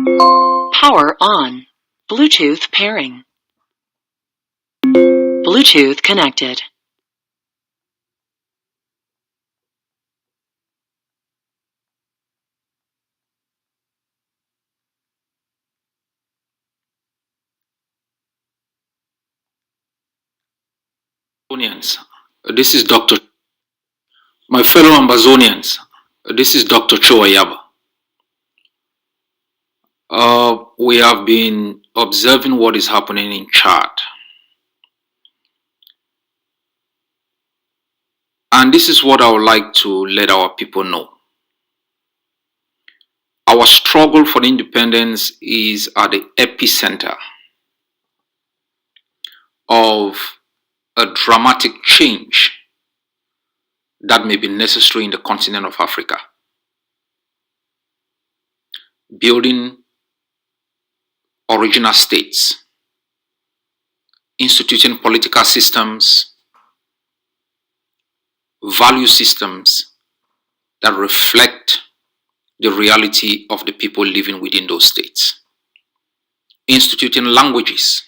Power on. Bluetooth pairing. Bluetooth connected. Ambazonians, this is Dr. My fellow Ambazonians, this is Dr. Ayaba. We have been observing what is happening in Chad. And this is what I would like to let our people know. Our struggle for independence is at the epicenter of a dramatic change that may be necessary in the continent of Africa. Building original states, instituting political systems, value systems that reflect the reality of the people living within those states, instituting languages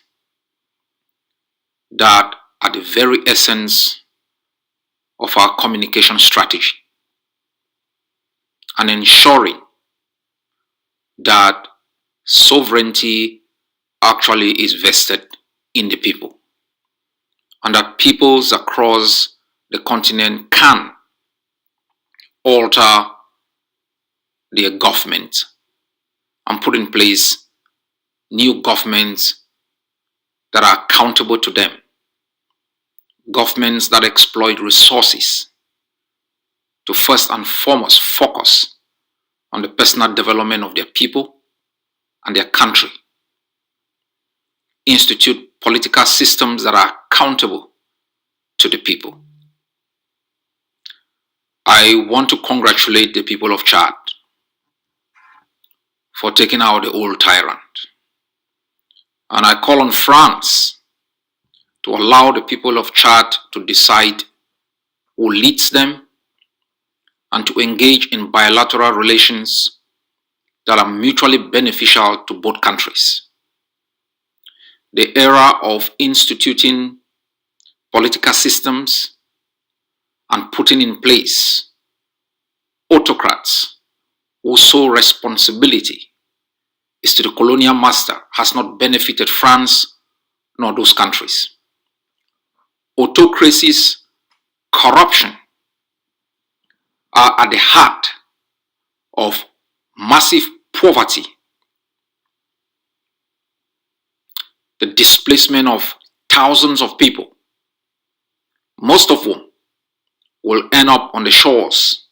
that are the very essence of our communication strategy, and ensuring that sovereignty actually is vested in the people, and that peoples across the continent can alter their government and put in place new governments that are accountable to them, governments that exploit resources to first and foremost focus on the personal development of their people and their country, institute political systems that are accountable to the people. I want to congratulate the people of Chad for taking out the old tyrant. And I call on France to allow the people of Chad to decide who leads them and to engage in bilateral relations that are mutually beneficial to both countries. The era of instituting political systems and putting in place autocrats whose sole responsibility is to the colonial master has not benefited France nor those countries. Autocracies, corruption are at the heart of massive poverty, the displacement of thousands of people, most of whom will end up on the shores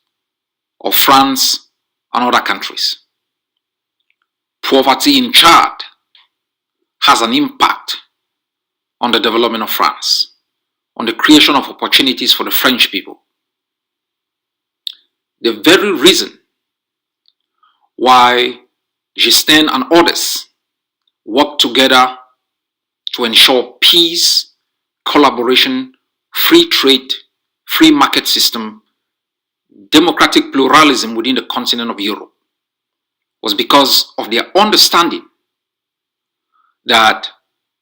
of France and other countries. Poverty in Chad has an impact on the development of France, on the creation of opportunities for the French people. The very reason why Justin and others work together to ensure peace, collaboration, free trade, free market system, democratic pluralism within the continent of Europe was because of their understanding that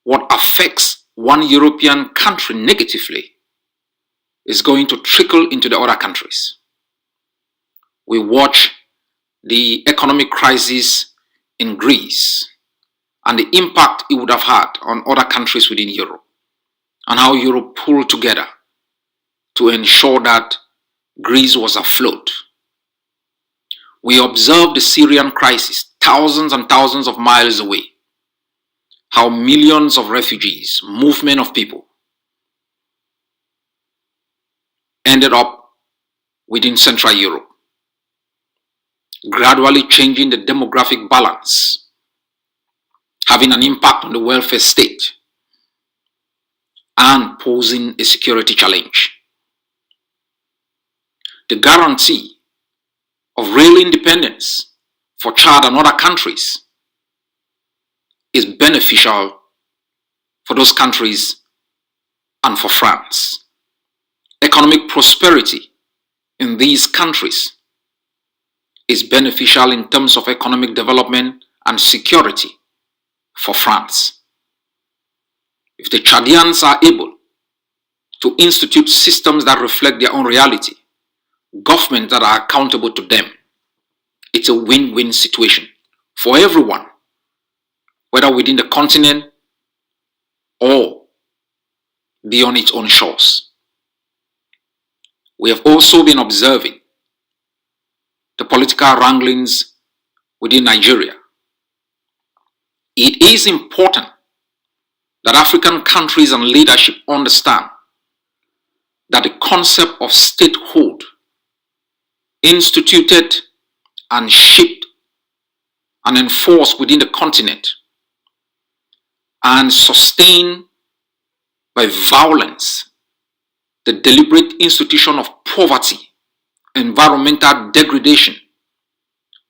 what affects one European country negatively is going to trickle into the other countries. We watch the economic crisis in Greece and the impact it would have had on other countries within Europe, and how Europe pulled together to ensure that Greece was afloat. We observed the Syrian crisis thousands and thousands of miles away, how millions of refugees, movement of people, ended up within Central Europe, gradually changing the demographic balance, having an impact on the welfare state, and posing a security challenge. The guarantee of real independence for Chad and other countries is beneficial for those countries and for France. Economic prosperity in these countries is beneficial in terms of economic development and security for France. If the Chadians are able to institute systems that reflect their own reality, governments that are accountable to them, it's a win-win situation for everyone, whether within the continent or beyond its own shores. We have also been observing the political wranglings within Nigeria. It is important that African countries and leadership understand that the concept of statehood, instituted and shaped and enforced within the continent and sustained by violence, the deliberate institution of poverty, environmental degradation,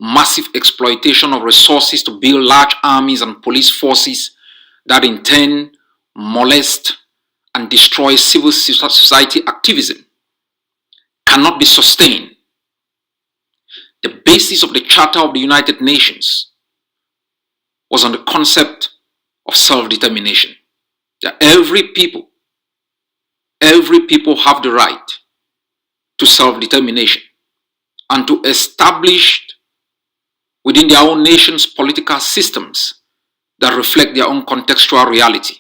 massive exploitation of resources to build large armies and police forces that in turn molest and destroy civil society activism cannot be sustained. The basis of the Charter of the United Nations was on the concept of self-determination. That every people have the right to self-determination and to establish within their own nation's political systems that reflect their own contextual reality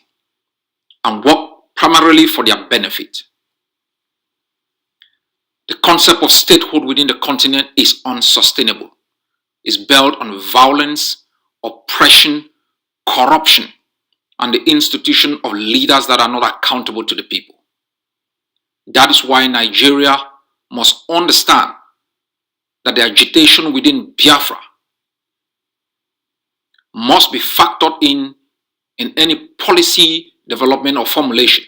and work primarily for their benefit. The concept of statehood within the continent is unsustainable. It's built on violence, oppression, corruption, and the institution of leaders that are not accountable to the people. That is why Nigeria must understand that the agitation within Biafra must be factored in any policy development or formulation,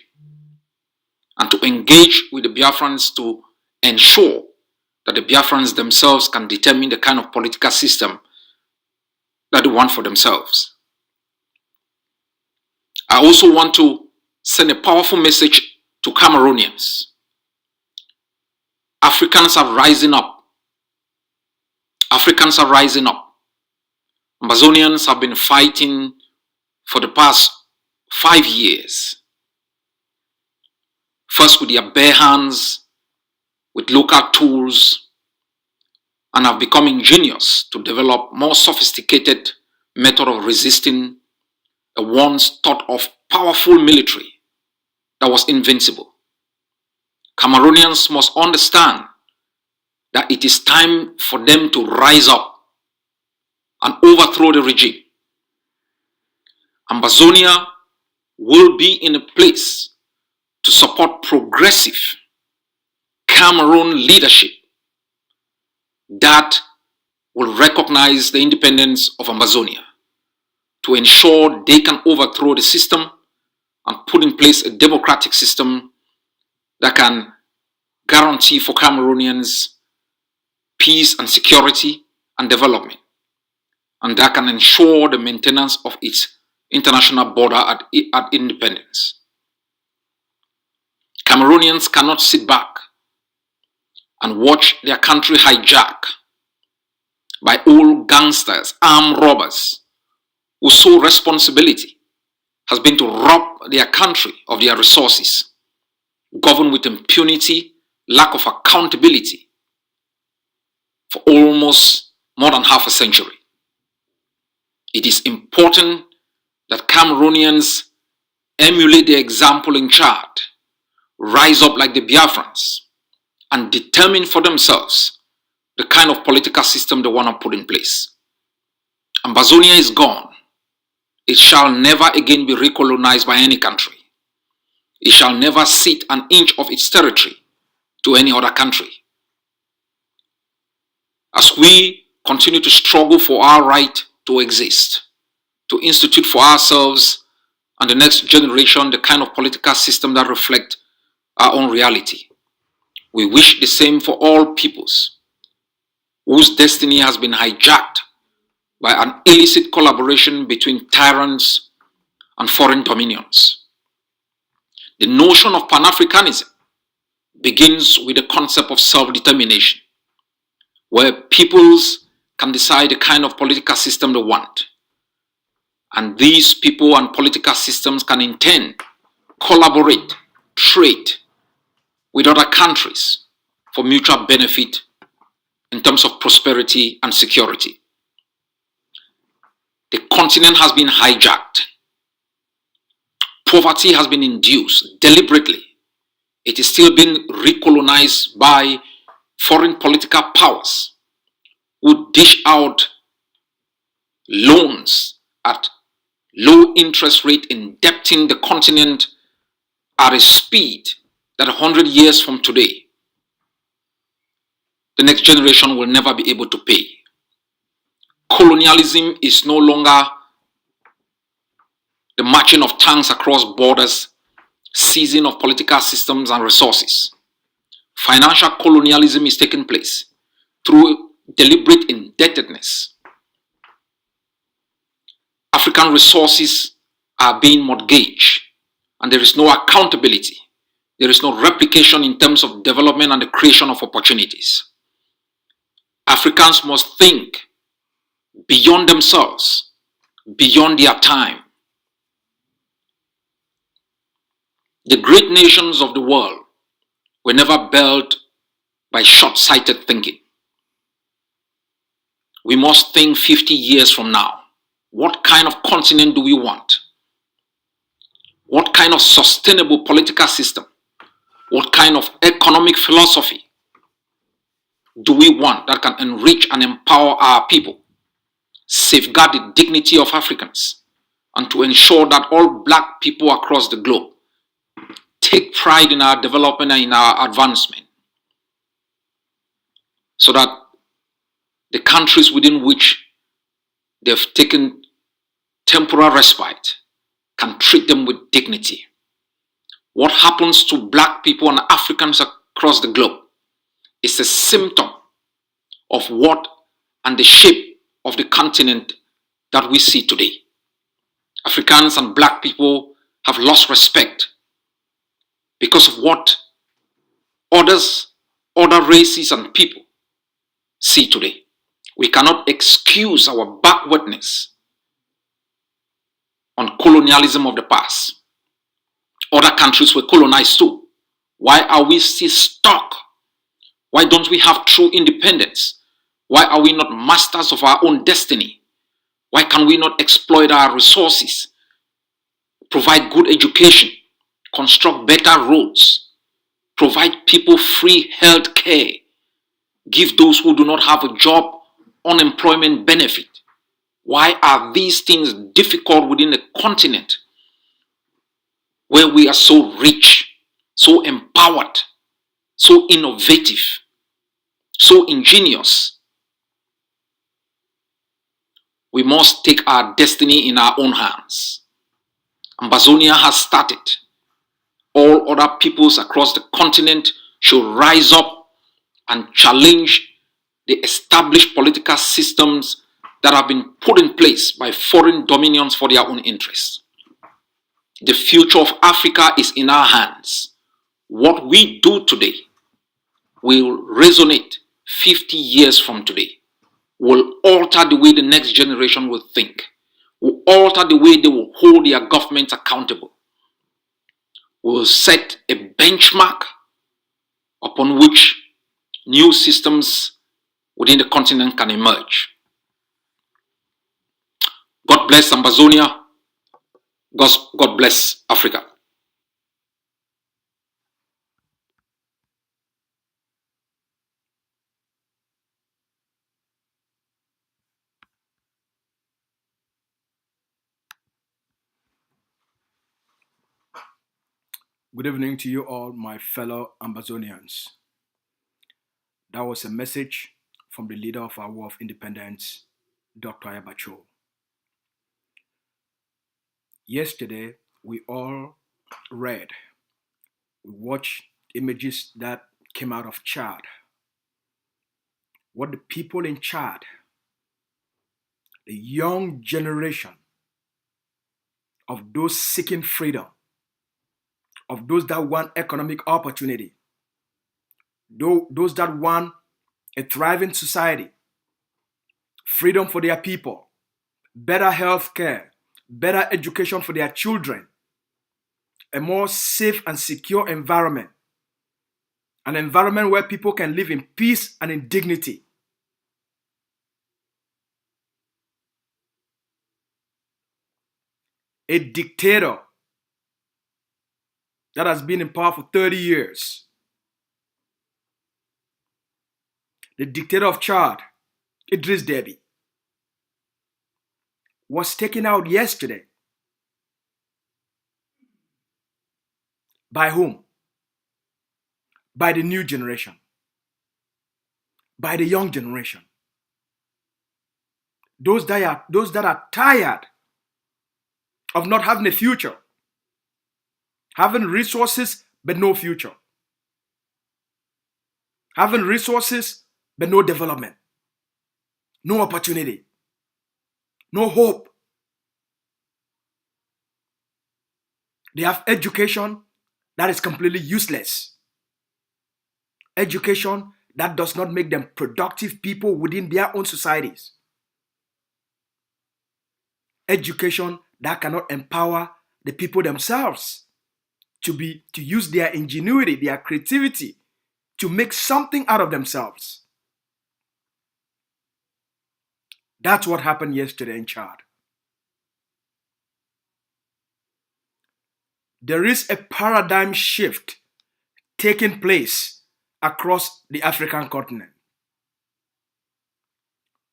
and to engage with the Biafrans to ensure that the Biafrans themselves can determine the kind of political system that they want for themselves. I also want to send a powerful message to Cameroonians. Africans are rising up. Africans are rising up. Ambazonians have been fighting for the past 5 years. First with their bare hands, with local tools, and have become ingenious to develop more sophisticated method of resisting a once thought of powerful military that was invincible. Cameroonians must understand that it is time for them to rise up and overthrow the regime. Ambazonia will be in a place to support progressive Cameroon leadership that will recognize the independence of Ambazonia, to ensure they can overthrow the system and put in place a democratic system that can guarantee for Cameroonians peace and security and development, and that can ensure the maintenance of its international border at independence. Cameroonians cannot sit back and watch their country hijacked by old gangsters, armed robbers, whose sole responsibility has been to rob their country of their resources, govern with impunity, lack of accountability for almost more than half a century. It is important that Cameroonians emulate the example in Chad, rise up like the Biafrans, and determine for themselves the kind of political system they want to put in place. Ambazonia is gone. It shall never again be recolonized by any country. It shall never cede an inch of its territory to any other country. As we continue to struggle for our right to exist, to institute for ourselves and the next generation the kind of political system that reflects our own reality, we wish the same for all peoples whose destiny has been hijacked by an illicit collaboration between tyrants and foreign dominions. The notion of Pan-Africanism begins with the concept of self-determination, where peoples can decide the kind of political system they want. And these people and political systems can in turn collaborate, trade with other countries for mutual benefit in terms of prosperity and security. The continent has been hijacked. Poverty has been induced deliberately. It is still being recolonized by foreign political powers who dish out loans at low interest rate, indebting the continent at a speed that 100 years from today, the next generation will never be able to pay. Colonialism is no longer the marching of tanks across borders, seizing of political systems and resources. Financial colonialism is taking place through deliberate indebtedness. African resources are being mortgaged, and there is no accountability. There is no replication in terms of development and the creation of opportunities. Africans must think beyond themselves, beyond their time. The great nations of the world were never built by short-sighted thinking. We must think 50 years from now. What kind of continent do we want? What kind of sustainable political system? What kind of economic philosophy do we want that can enrich and empower our people, safeguard the dignity of Africans, and to ensure that all black people across the globe take pride in our development and in our advancement, so that the countries within which they've taken temporal respite can treat them with dignity. What happens to black people and Africans across the globe is a symptom of what and the shape of the continent that we see today. Africans and black people have lost respect because of what other races and people see today. We cannot excuse our backwardness on colonialism of the past. Other countries were colonized too. Why are we still stuck? Why don't we have true independence? Why are we not masters of our own destiny? Why can we not exploit our resources, provide good education, construct better roads, provide people free health care, give those who do not have a job unemployment benefit? Why are these things difficult within a continent where we are so rich, so empowered, so innovative, so ingenious? We must take our destiny in our own hands. Ambazonia has started. All other peoples across the continent should rise up and challenge the established political systems that have been put in place by foreign dominions for their own interests. The future of Africa is in our hands. What we do today will resonate 50 years from today, will alter the way the next generation will think, will alter the way they will hold their governments accountable, will set a benchmark upon which new systems within the continent can emerge. God bless Ambazonia. God bless Africa. Good evening to you all, my fellow Ambazonians. That was a message from the leader of our War of Independence, Dr. Ayaba. Yesterday, we all we watched images that came out of Chad. What the people in Chad, the young generation of those seeking freedom, of those that want economic opportunity, those that want a thriving society, freedom for their people, better health care, better education for their children, a more safe and secure environment, an environment where people can live in peace and in dignity. A dictator that has been in power for 30 years, the dictator of Chad, Idris Deby, was taken out yesterday. By whom? By the new generation, by the young generation. Those that are tired of not having a future, having resources but no future, having resources but no development, no opportunity, no hope. They have education that is completely useless. Education that does not make them productive people within their own societies. Education that cannot empower the people themselves to use their ingenuity, their creativity, to make something out of themselves. That's what happened yesterday in Chad. There is a paradigm shift taking place across the African continent.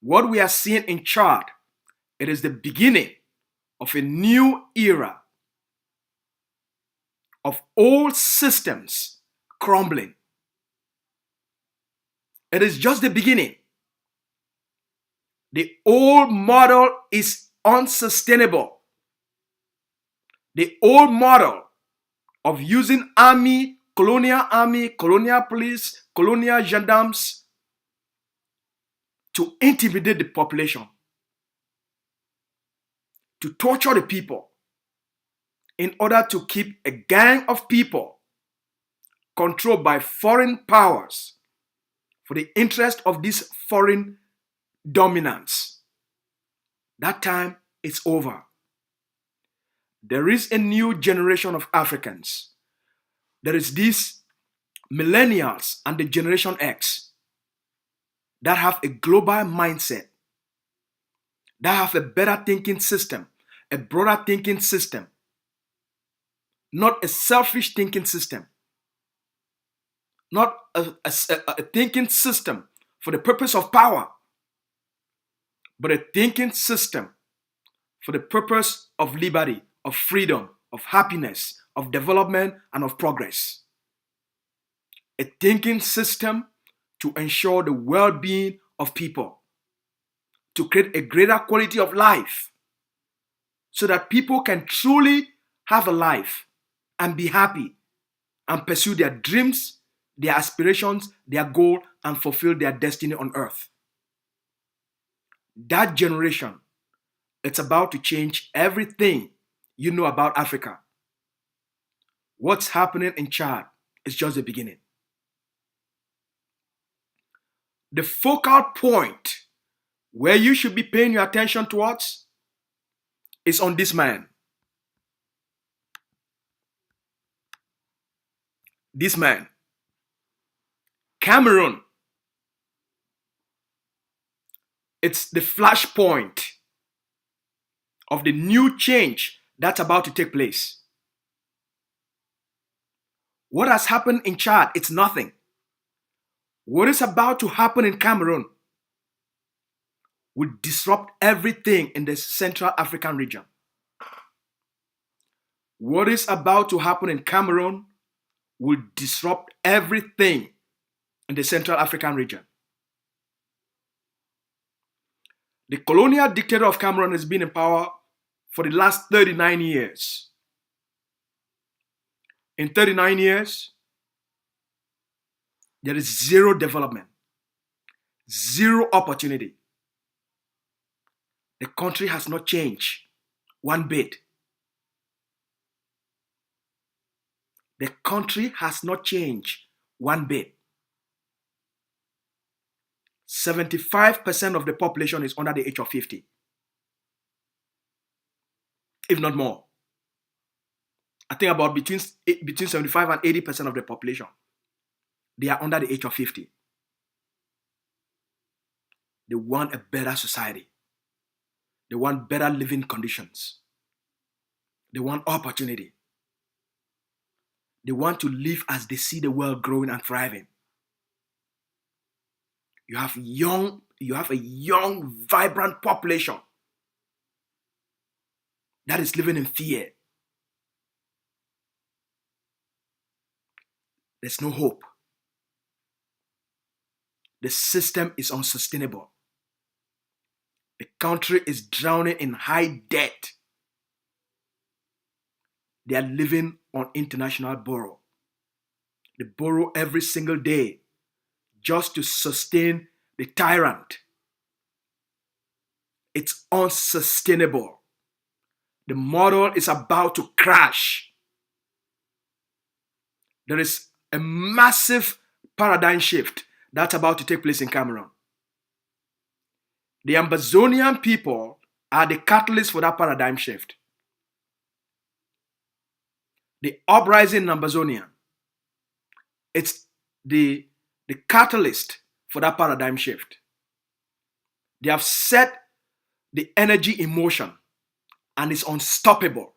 What we are seeing in Chad, it is the beginning of a new era of old systems crumbling. It is just the beginning. The old model is unsustainable. The old model of using army, colonial police, colonial gendarmes to intimidate the population, to torture the people in order to keep a gang of people controlled by foreign powers for the interest of this foreign dominance. That time is over. There is a new generation of Africans. There is these millennials and the Generation X that have a global mindset, that have a better thinking system, a broader thinking system, not a selfish thinking system, not a thinking system for the purpose of power, but a thinking system for the purpose of liberty, of freedom, of happiness, of development, and of progress. A thinking system to ensure the well-being of people, to create a greater quality of life, so that people can truly have a life and be happy and pursue their dreams, their aspirations, their goal, and fulfill their destiny on earth. That generation, it's about to change everything you know about Africa. What's happening in Chad is just the beginning. The focal point where you should be paying your attention towards is on this man. This man. Cameroon. It's the flashpoint of the new change that's about to take place. What has happened in Chad, it's nothing. What is about to happen in Cameroon will disrupt everything in the Central African region. What is about to happen in Cameroon will disrupt everything in the Central African region. The colonial dictator of Cameroon has been in power for the last 39 years. In 39 years, there is zero development, zero opportunity. The country has not changed one bit. The country has not changed one bit. 75% of the population is under the age of 50. if not more. I think about between 75 and 80% of the population, they are under the age of 50. They want a better society. They want better living conditions. They want opportunity. They want to live as they see the world growing and thriving. You have a young, vibrant population that is living in fear. There's no hope. The system is unsustainable. The country is drowning in high debt. They are living on international borrow. They borrow every single day just to sustain the tyrant. It's unsustainable. The model is about to crash. There is a massive paradigm shift that's about to take place in Cameroon. The Ambazonian people are the catalyst for that paradigm shift. The uprising in Ambazonian, it's the catalyst for that paradigm shift. They have set the energy in motion and it's unstoppable.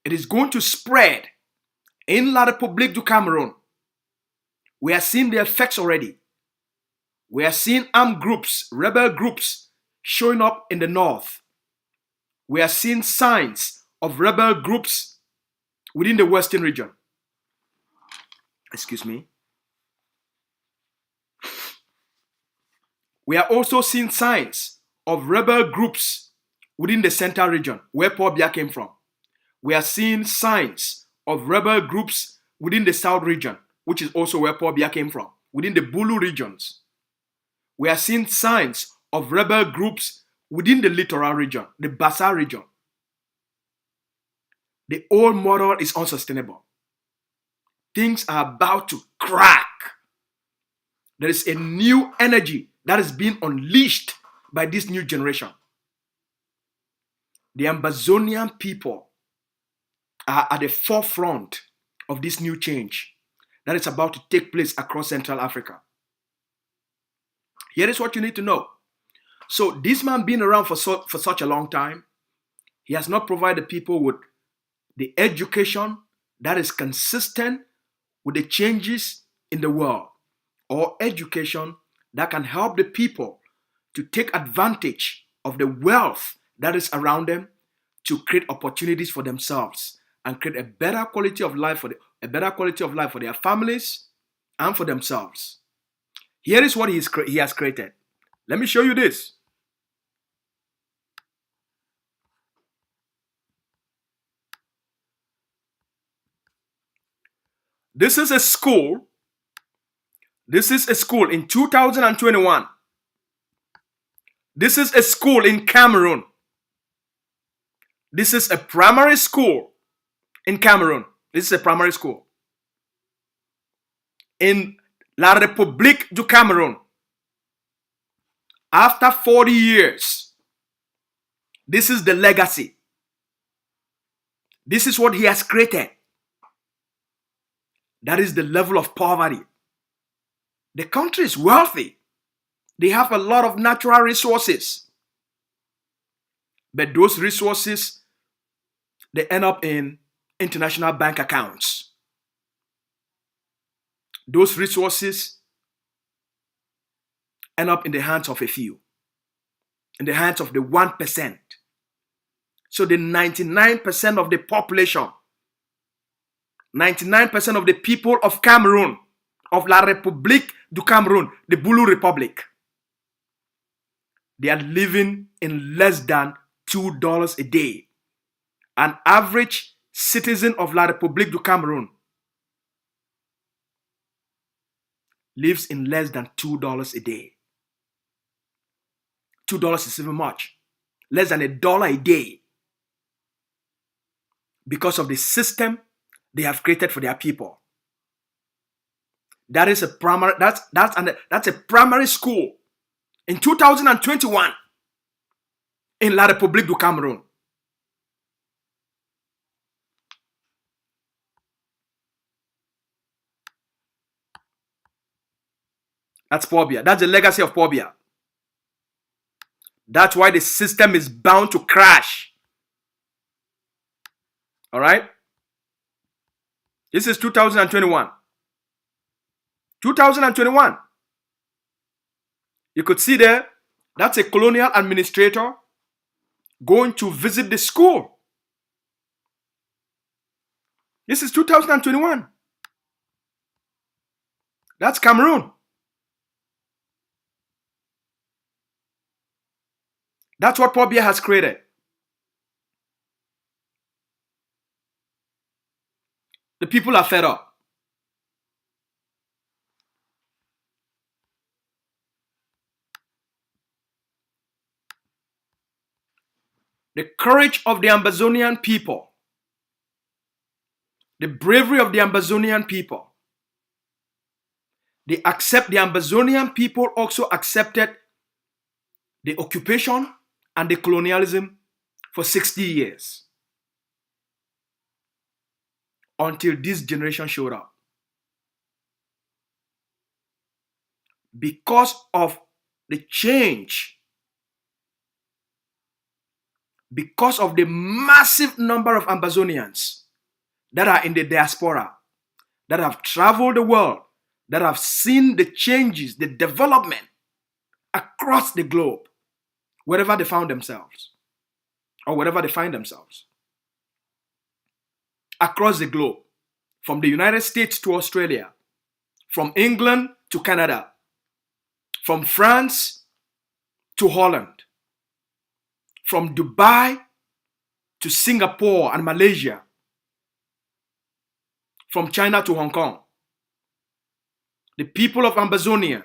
It is going to spread in La République du Cameroon. We are seeing the effects already. We are seeing armed groups, rebel groups showing up in the north. We are seeing signs of rebel groups within the western region. Excuse me. We are also seeing signs of rebel groups within the central region, where Paul Biya came from. We are seeing signs of rebel groups within the south region, which is also where Paul Biya came from, within the Bulu regions. We are seeing signs of rebel groups within the littoral region, the Bassa region. The old model is unsustainable. Things are about to crack. There is a new energy that is being unleashed by this new generation. The Ambazonian people are at the forefront of this new change that is about to take place across Central Africa. Here is what you need to know. So this man being around for such a long time, he has not provided people with the education that is consistent with the changes in the world, or education that can help the people to take advantage of the wealth that is around them to create opportunities for themselves and create a better quality of life for their families and for themselves. Here is what he has created. Let me show you this. This is a school. This is a school in 2021. This is a school in Cameroon. This is a primary school in Cameroon. This is a primary school in La République du Cameroun. After 40 years, this is the legacy. This is what he has created. That is the level of poverty. The country is wealthy. They have a lot of natural resources. But those resources, they end up in international bank accounts. Those resources end up in the hands of a few, in the hands of the 1%. So the 99% of the population, 99% of the people of Cameroon, of La République du Cameroun, the Bulu Republic, they are living in less than $2 a day. An average citizen of La République du Cameroun lives in less than $2 a day. $2 is even much. Less than $1 a day. Because of the system they have created for their people. That is a primary. That's a primary school in 2021 in La République du Cameroun. That's Paul Biya. That's the legacy of Paul Biya. That's why the system is bound to crash. All right? This is 2021. 2021. You could see there, that's a colonial administrator going to visit the school. This is 2021. That's Cameroon. That's what Paul Biya has created. The people are fed up. The courage of the Ambazonian people, the bravery of the Ambazonian people, the Ambazonian people also accepted the occupation and the colonialism for 60 years until this generation showed up. Because of the change, because of the massive number of Ambazonians that are in the diaspora, that have traveled the world, that have seen the changes, the development across the globe, wherever they found themselves, or wherever they find themselves. Across the globe, from the United States to Australia, from England to Canada, from France to Holland, from Dubai to Singapore and Malaysia, from China to Hong Kong. The people of Ambazonians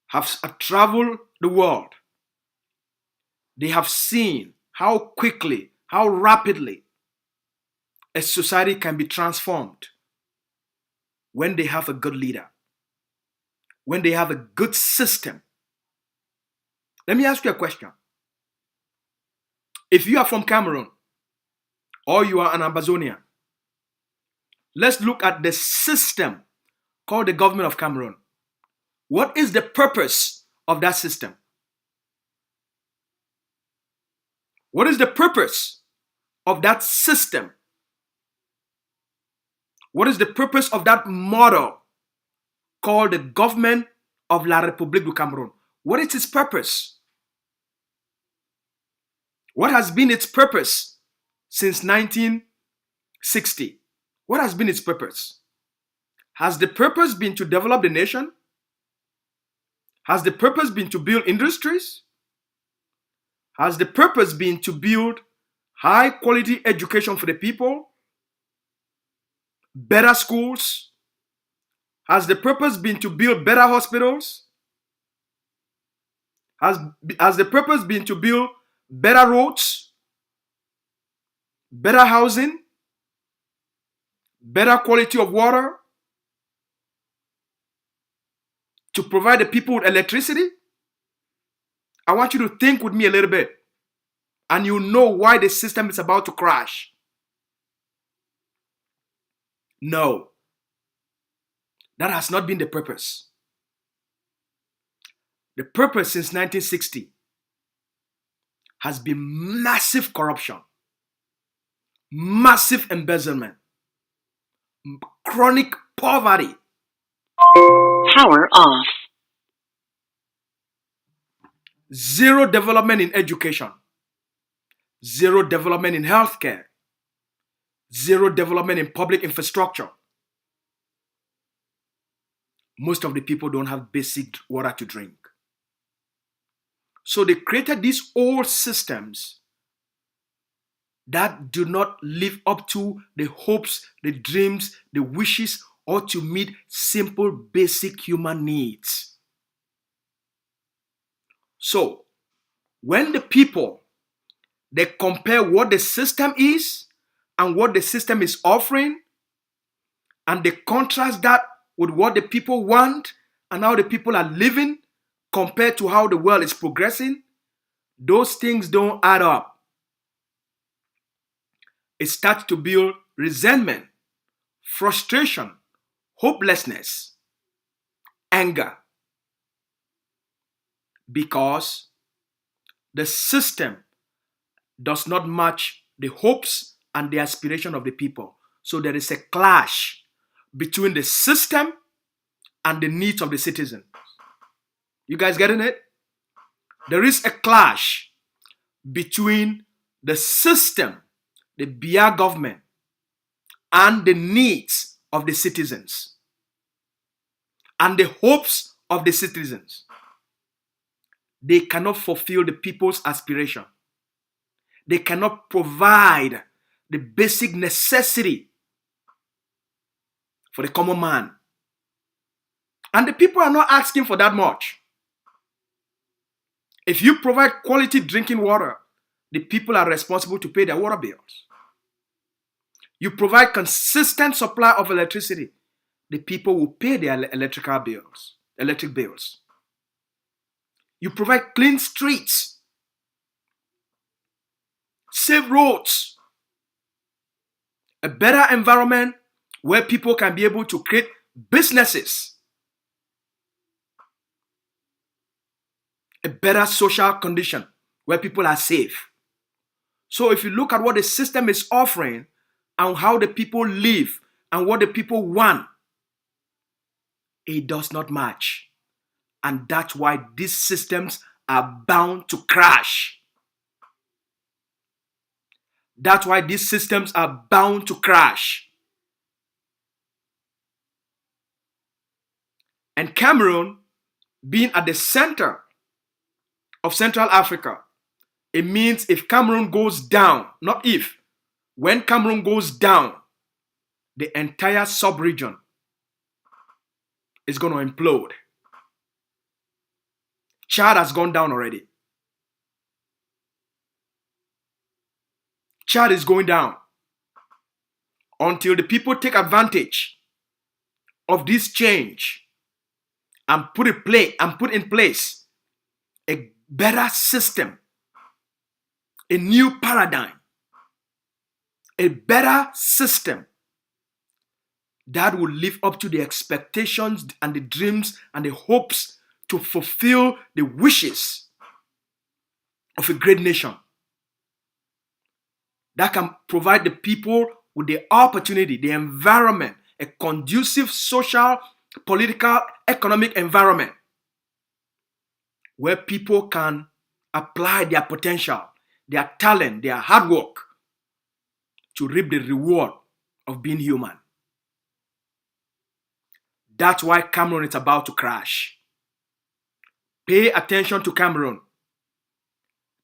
have traveled the world. They have seen how quickly, how rapidly a society can be transformed when they have a good leader, when they have a good system. Let me ask you a question. If you are from Cameroon or you are an Ambazonian, let's look at the system called the government of Cameroon. What is the purpose of that system? What is the purpose of that system? What is the purpose of that model called the government of La République du Cameroun? What is its purpose? What has been its purpose since 1960? What has been its purpose? Has the purpose been to develop the nation? Has the purpose been to build industries? Has the purpose been to build high quality education for the people? Better schools? Has the purpose been to build better hospitals? Has the purpose been to build better roads? Better housing? Better quality of water? To provide the people with electricity? I want you to think with me a little bit, and you know why the system is about to crash. No, that has not been the purpose. The purpose since 1960 has been massive corruption, massive embezzlement, chronic poverty. Power off. Zero development in education, zero development in healthcare, zero development in public infrastructure. Most of the people don't have basic water to drink. So they created these old systems that do not live up to the hopes, the dreams, the wishes, or to meet simple basic human needs. So when the people, they compare what the system is and what the system is offering, and they contrast that with what the people want and how the people are living compared to how the world is progressing, those things don't add up. It starts to build resentment, frustration, hopelessness, anger because the system does not match the hopes and the aspiration of the people. So there is a clash between the system and the needs of the citizen. You guys getting it? There is a clash between the system, the Biya government, and the needs of the citizens and the hopes of the citizens. They cannot fulfill the people's aspiration. They cannot provide the basic necessity for the common man. And the people are not asking for that much. If you provide quality drinking water, the people are responsible to pay their water bills. You provide consistent supply of electricity, the people will pay their electric bills. You provide clean streets, safe roads, a better environment where people can be able to create businesses, a better social condition where people are safe. So if you look at what the system is offering and how the people live and what the people want, it does not match. And that's why these systems are bound to crash. That's why these systems are bound to crash. And Cameroon, being at the center of Central Africa, it means if Cameroon goes down, not if, when Cameroon goes down, the entire sub-region is going to implode. Chad has gone down already. Chad is going down until the people take advantage of this change and put in place a better system, a new paradigm, a better system that will live up to the expectations and the dreams and the hopes to fulfill the wishes of a great nation that can provide the people with the opportunity, the environment, a conducive social, political, economic environment where people can apply their potential, their talent, their hard work to reap the reward of being human. That's why Cameroon is about to crash. Pay attention to Cameroon.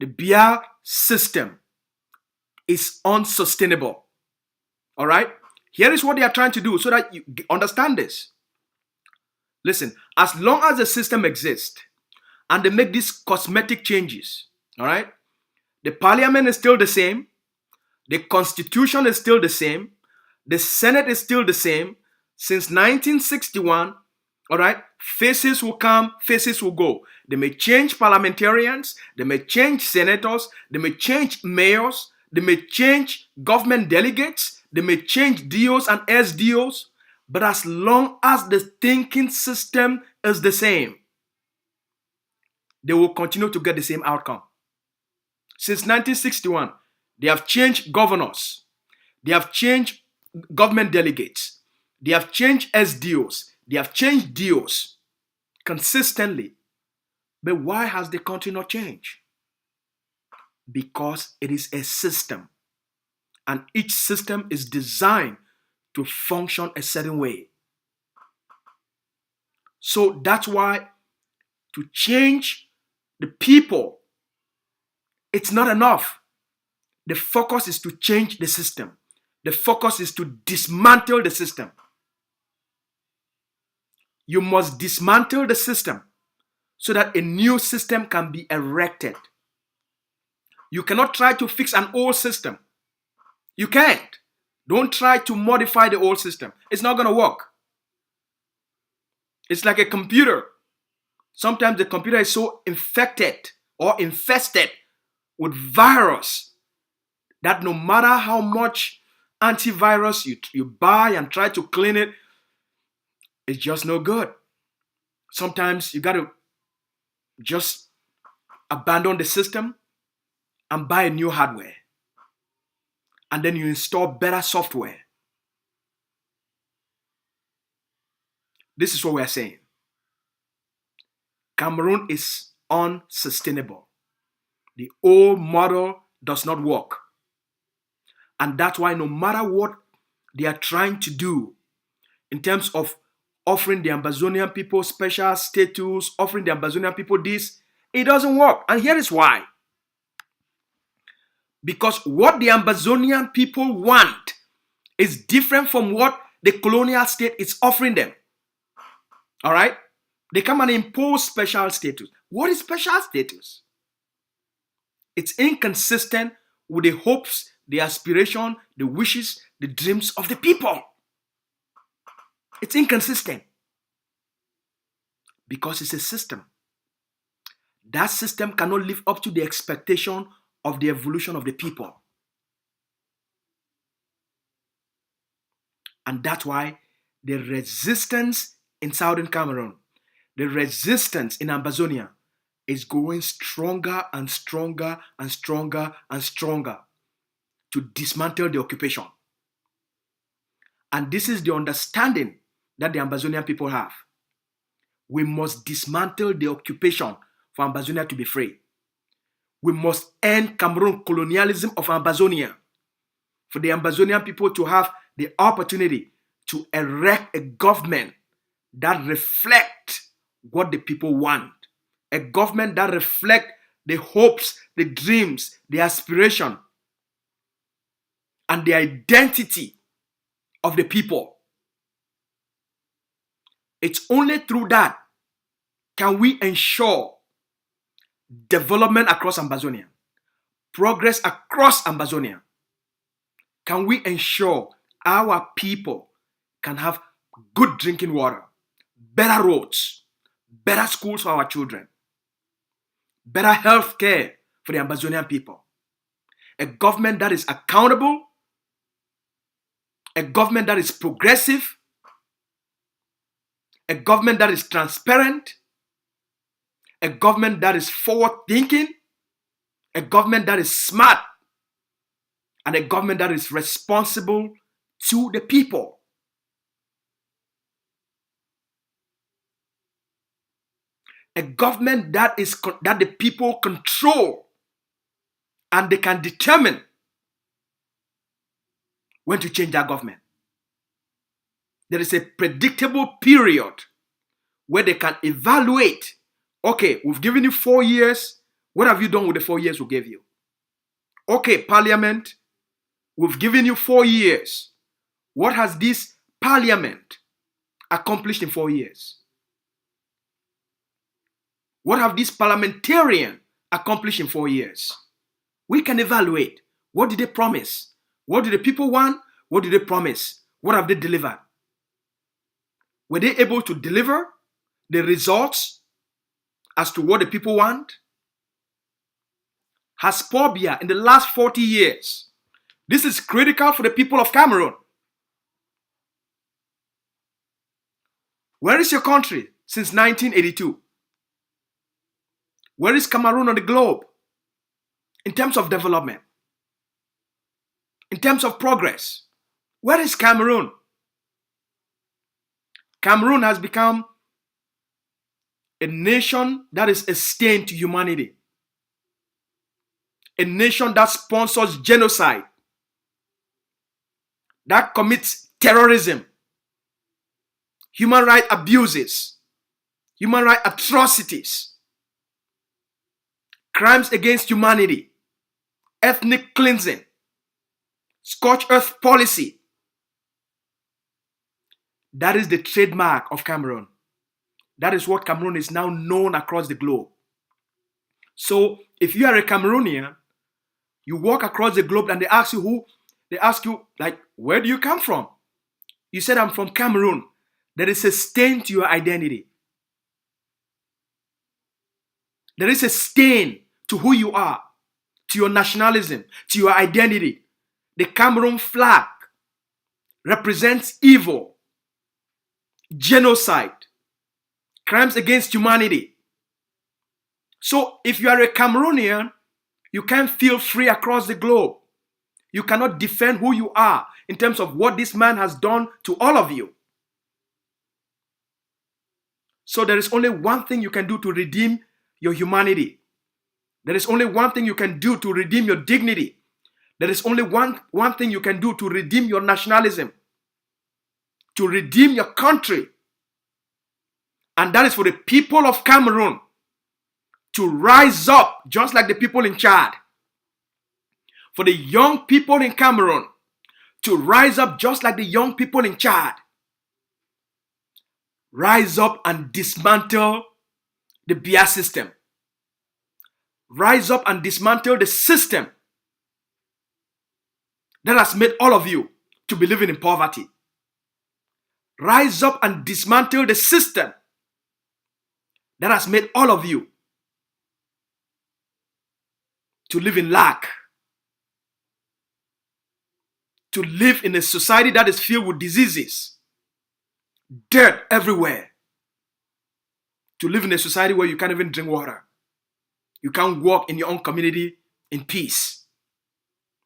The Biya system is unsustainable. All right? Here is what they are trying to do so that you understand this. Listen, as long as the system exists and they make these cosmetic changes, all right? The parliament is still the same. The constitution is still the same. The Senate is still the same. Since 1961, all right, faces will come, faces will go. They may change parliamentarians, they may change senators, they may change mayors, they may change government delegates, they may change DOs and SDOs, but as long as the thinking system is the same, they will continue to get the same outcome. Since 1961, they have changed governors, they have changed government delegates, they have changed SDOs, they have changed DOs consistently. But why has the country not changed? Because it is a system. And each system is designed to function a certain way. So that's why to change the people, it's not enough. The focus is to change the system. The focus is to dismantle the system. You must dismantle the system so that a new system can be erected. You cannot try to fix an old system. You can't. Don't try to modify the old system. It's not going to work. It's like a computer. Sometimes the computer is so infected or infested with virus that no matter how much antivirus you buy and try to clean it, it's just no good. Sometimes you got to just abandon the system and buy a new hardware. And then you install better software. This is what we are saying. Cameroon is unsustainable. The old model does not work. And that's why no matter what they are trying to do in terms of offering the Ambazonian people special status, offering the Ambazonian people this, it doesn't work. And here is why. Because what the Ambazonian people want is different from what the colonial state is offering them. All right? They come and impose special status. What is special status? It's inconsistent with the hopes, the aspiration, the wishes, the dreams of the people. It's inconsistent because it's a system. That system cannot live up to the expectation of the evolution of the people. And that's why the resistance in Southern Cameroon, the resistance in Ambazonia is growing stronger and stronger and stronger and stronger to dismantle the occupation. And this is the understanding that the Ambazonian people have. We must dismantle the occupation for Ambazonia to be free. We must end Cameroon colonialism of Ambazonia for the Ambazonian people to have the opportunity to erect a government that reflects what the people want. A government that reflects the hopes, the dreams, the aspiration, and the identity of the people. It's only through that can we ensure development across Ambazonia, progress across Ambazonia. Can we ensure our people can have good drinking water, better roads, better schools for our children, better health care for the Ambazonian people, a government that is accountable, a government that is progressive, a government that is transparent, a government that is forward-thinking, a government that is smart, and a government that is responsible to the people. A government that the people control and they can determine when to change that government. There is a predictable period where they can evaluate, okay, we've given you 4 years. What have you done with the 4 years we gave you? Okay, Parliament, we've given you 4 years. What has this Parliament accomplished in 4 years? What have these parliamentarians accomplished in 4 years? We can evaluate. What did they promise? What did the people want? What did they promise? What have they delivered? Were they able to deliver the results as to what the people want? Has Pobia in the last 40 years? This is critical for the people of Cameroon. Where is your country since 1982? Where is Cameroon on the globe in terms of development? In terms of progress? Where is Cameroon? Cameroon has become a nation that is a stain to humanity. A nation that sponsors genocide, that commits terrorism, human rights abuses, human rights atrocities, crimes against humanity, ethnic cleansing, scorched earth policy. That is the trademark of Cameroon. That is what Cameroon is now known across the globe. So if you are a Cameroonian, you walk across the globe and they ask you like, where do you come from? You said, I'm from Cameroon. There is a stain to your identity. There is a stain to who you are, to your nationalism, to your identity. The Cameroon flag represents evil, genocide, crimes against humanity. So if you are a Cameroonian, you can't feel free across the globe. You cannot defend who you are in terms of what this man has done to all of you. So there is only one thing you can do to redeem your humanity. There is only one thing you can do to redeem your dignity. There is only one thing you can do to redeem your nationalism, to redeem your country. And that is for the people of Cameroon to rise up just like the people in Chad. For the young people in Cameroon to rise up just like the young people in Chad. Rise up and dismantle the Biya system. Rise up and dismantle the system that has made all of you to be living in poverty. Rise up and dismantle the system that has made all of you to live in lack. To live in a society that is filled with diseases, dirt everywhere. To live in a society where you can't even drink water. You can't walk in your own community in peace.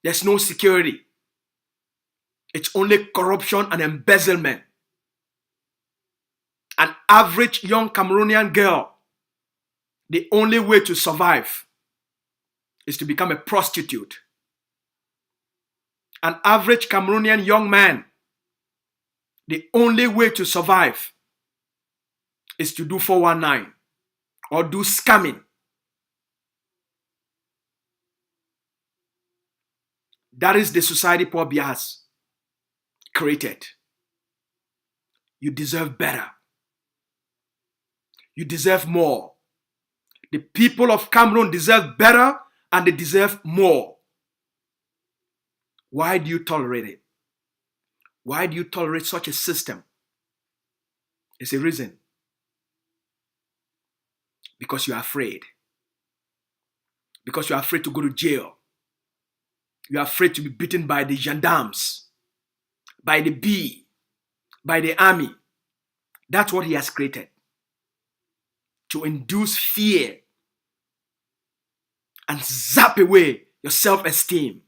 There's no security. It's only corruption and embezzlement. An average young Cameroonian girl, the only way to survive is to become a prostitute. An average Cameroonian young man, the only way to survive is to do 419 or do scamming. That is the society Paul Biya has created. You deserve better. You deserve more. The people of Cameroon deserve better and they deserve more. Why do you tolerate it? Why do you tolerate such a system? It's a reason. Because you are afraid. Because you are afraid to go to jail. You are afraid to be beaten by the gendarmes, by the bee, by the army. That's what he has created. To induce fear and zap away your self-esteem.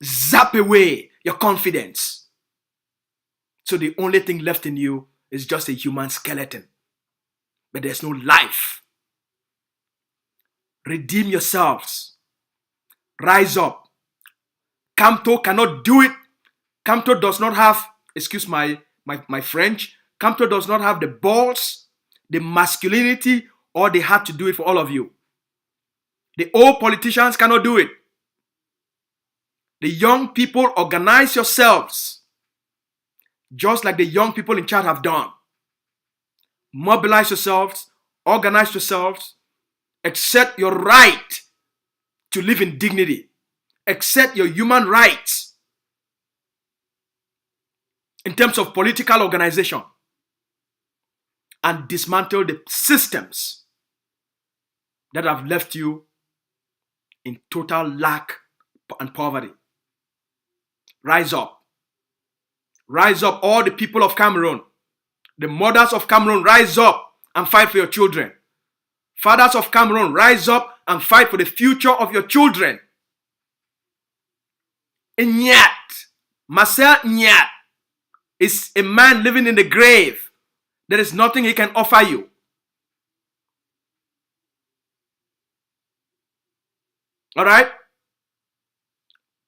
Zap away your confidence. So the only thing left in you is just a human skeleton. But there's no life. Redeem yourselves. Rise up. Camto cannot do it. Camto does not have, excuse my French, Camto does not have the balls, the masculinity, or the heart to do it for all of you. The old politicians cannot do it. The young people, organize yourselves. Just like the young people in Chad have done. Mobilize yourselves, organize yourselves, accept your right to live in dignity. Accept your human rights in terms of political organization. And dismantle the systems that have left you in total lack and poverty. Rise up. Rise up, all the people of Cameroon. The mothers of Cameroon, rise up and fight for your children. Fathers of Cameroon, rise up and fight for the future of your children. Nyat, Marcel Nyat, is a man living in the grave. There is nothing he can offer you. Alright?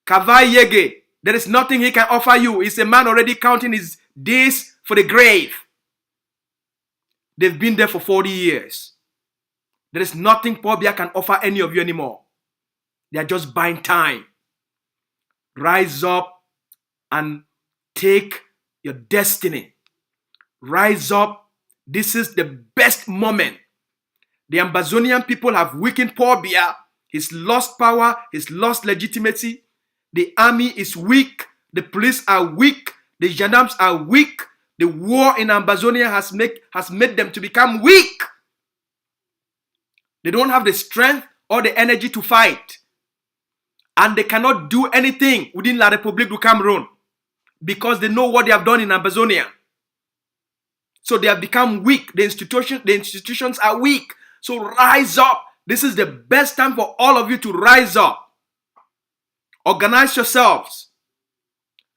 Kavai Yege, there is nothing he can offer you. He's a man already counting his days for the grave. They've been there for 40 years. There is nothing Paul Biya can offer any of you anymore. They are just buying time. Rise up and take your destiny. Rise up. This is the best moment. The Ambazonian people have weakened Paul Biya. He's lost power. He's lost legitimacy. The army is weak. The police are weak. The gendarmes are weak. The war in Ambazonia has made them to become weak. They don't have the strength or the energy to fight. And they cannot do anything within La République du Cameroun because they know what they have done in Ambazonia. So they have become weak. The institutions are weak. So rise up. This is the best time for all of you to rise up. Organize yourselves.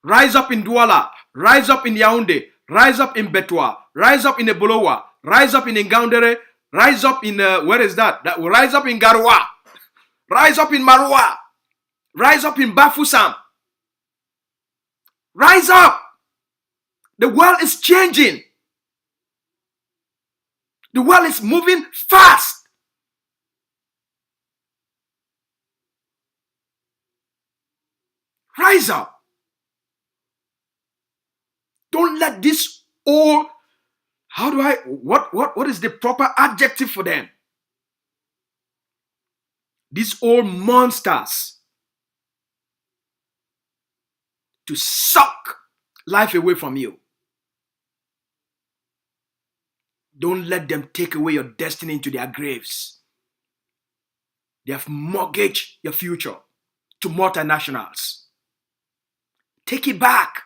Rise up in Douala. Rise up in Yaoundé. Rise up in Betwa. Rise up in Ebolowa. Rise up in Ngaoundere. Rise up in, where is that? Rise up in Garoua. Rise up in Maroua. Rise up in Bafoussam. Rise up. The world is changing. The world is moving fast. Rise up. Don't let this old, what is the proper adjective for them? These old monsters to suck life away from you. Don't let them take away your destiny into their graves. They have mortgaged your future to multinationals. Take it back.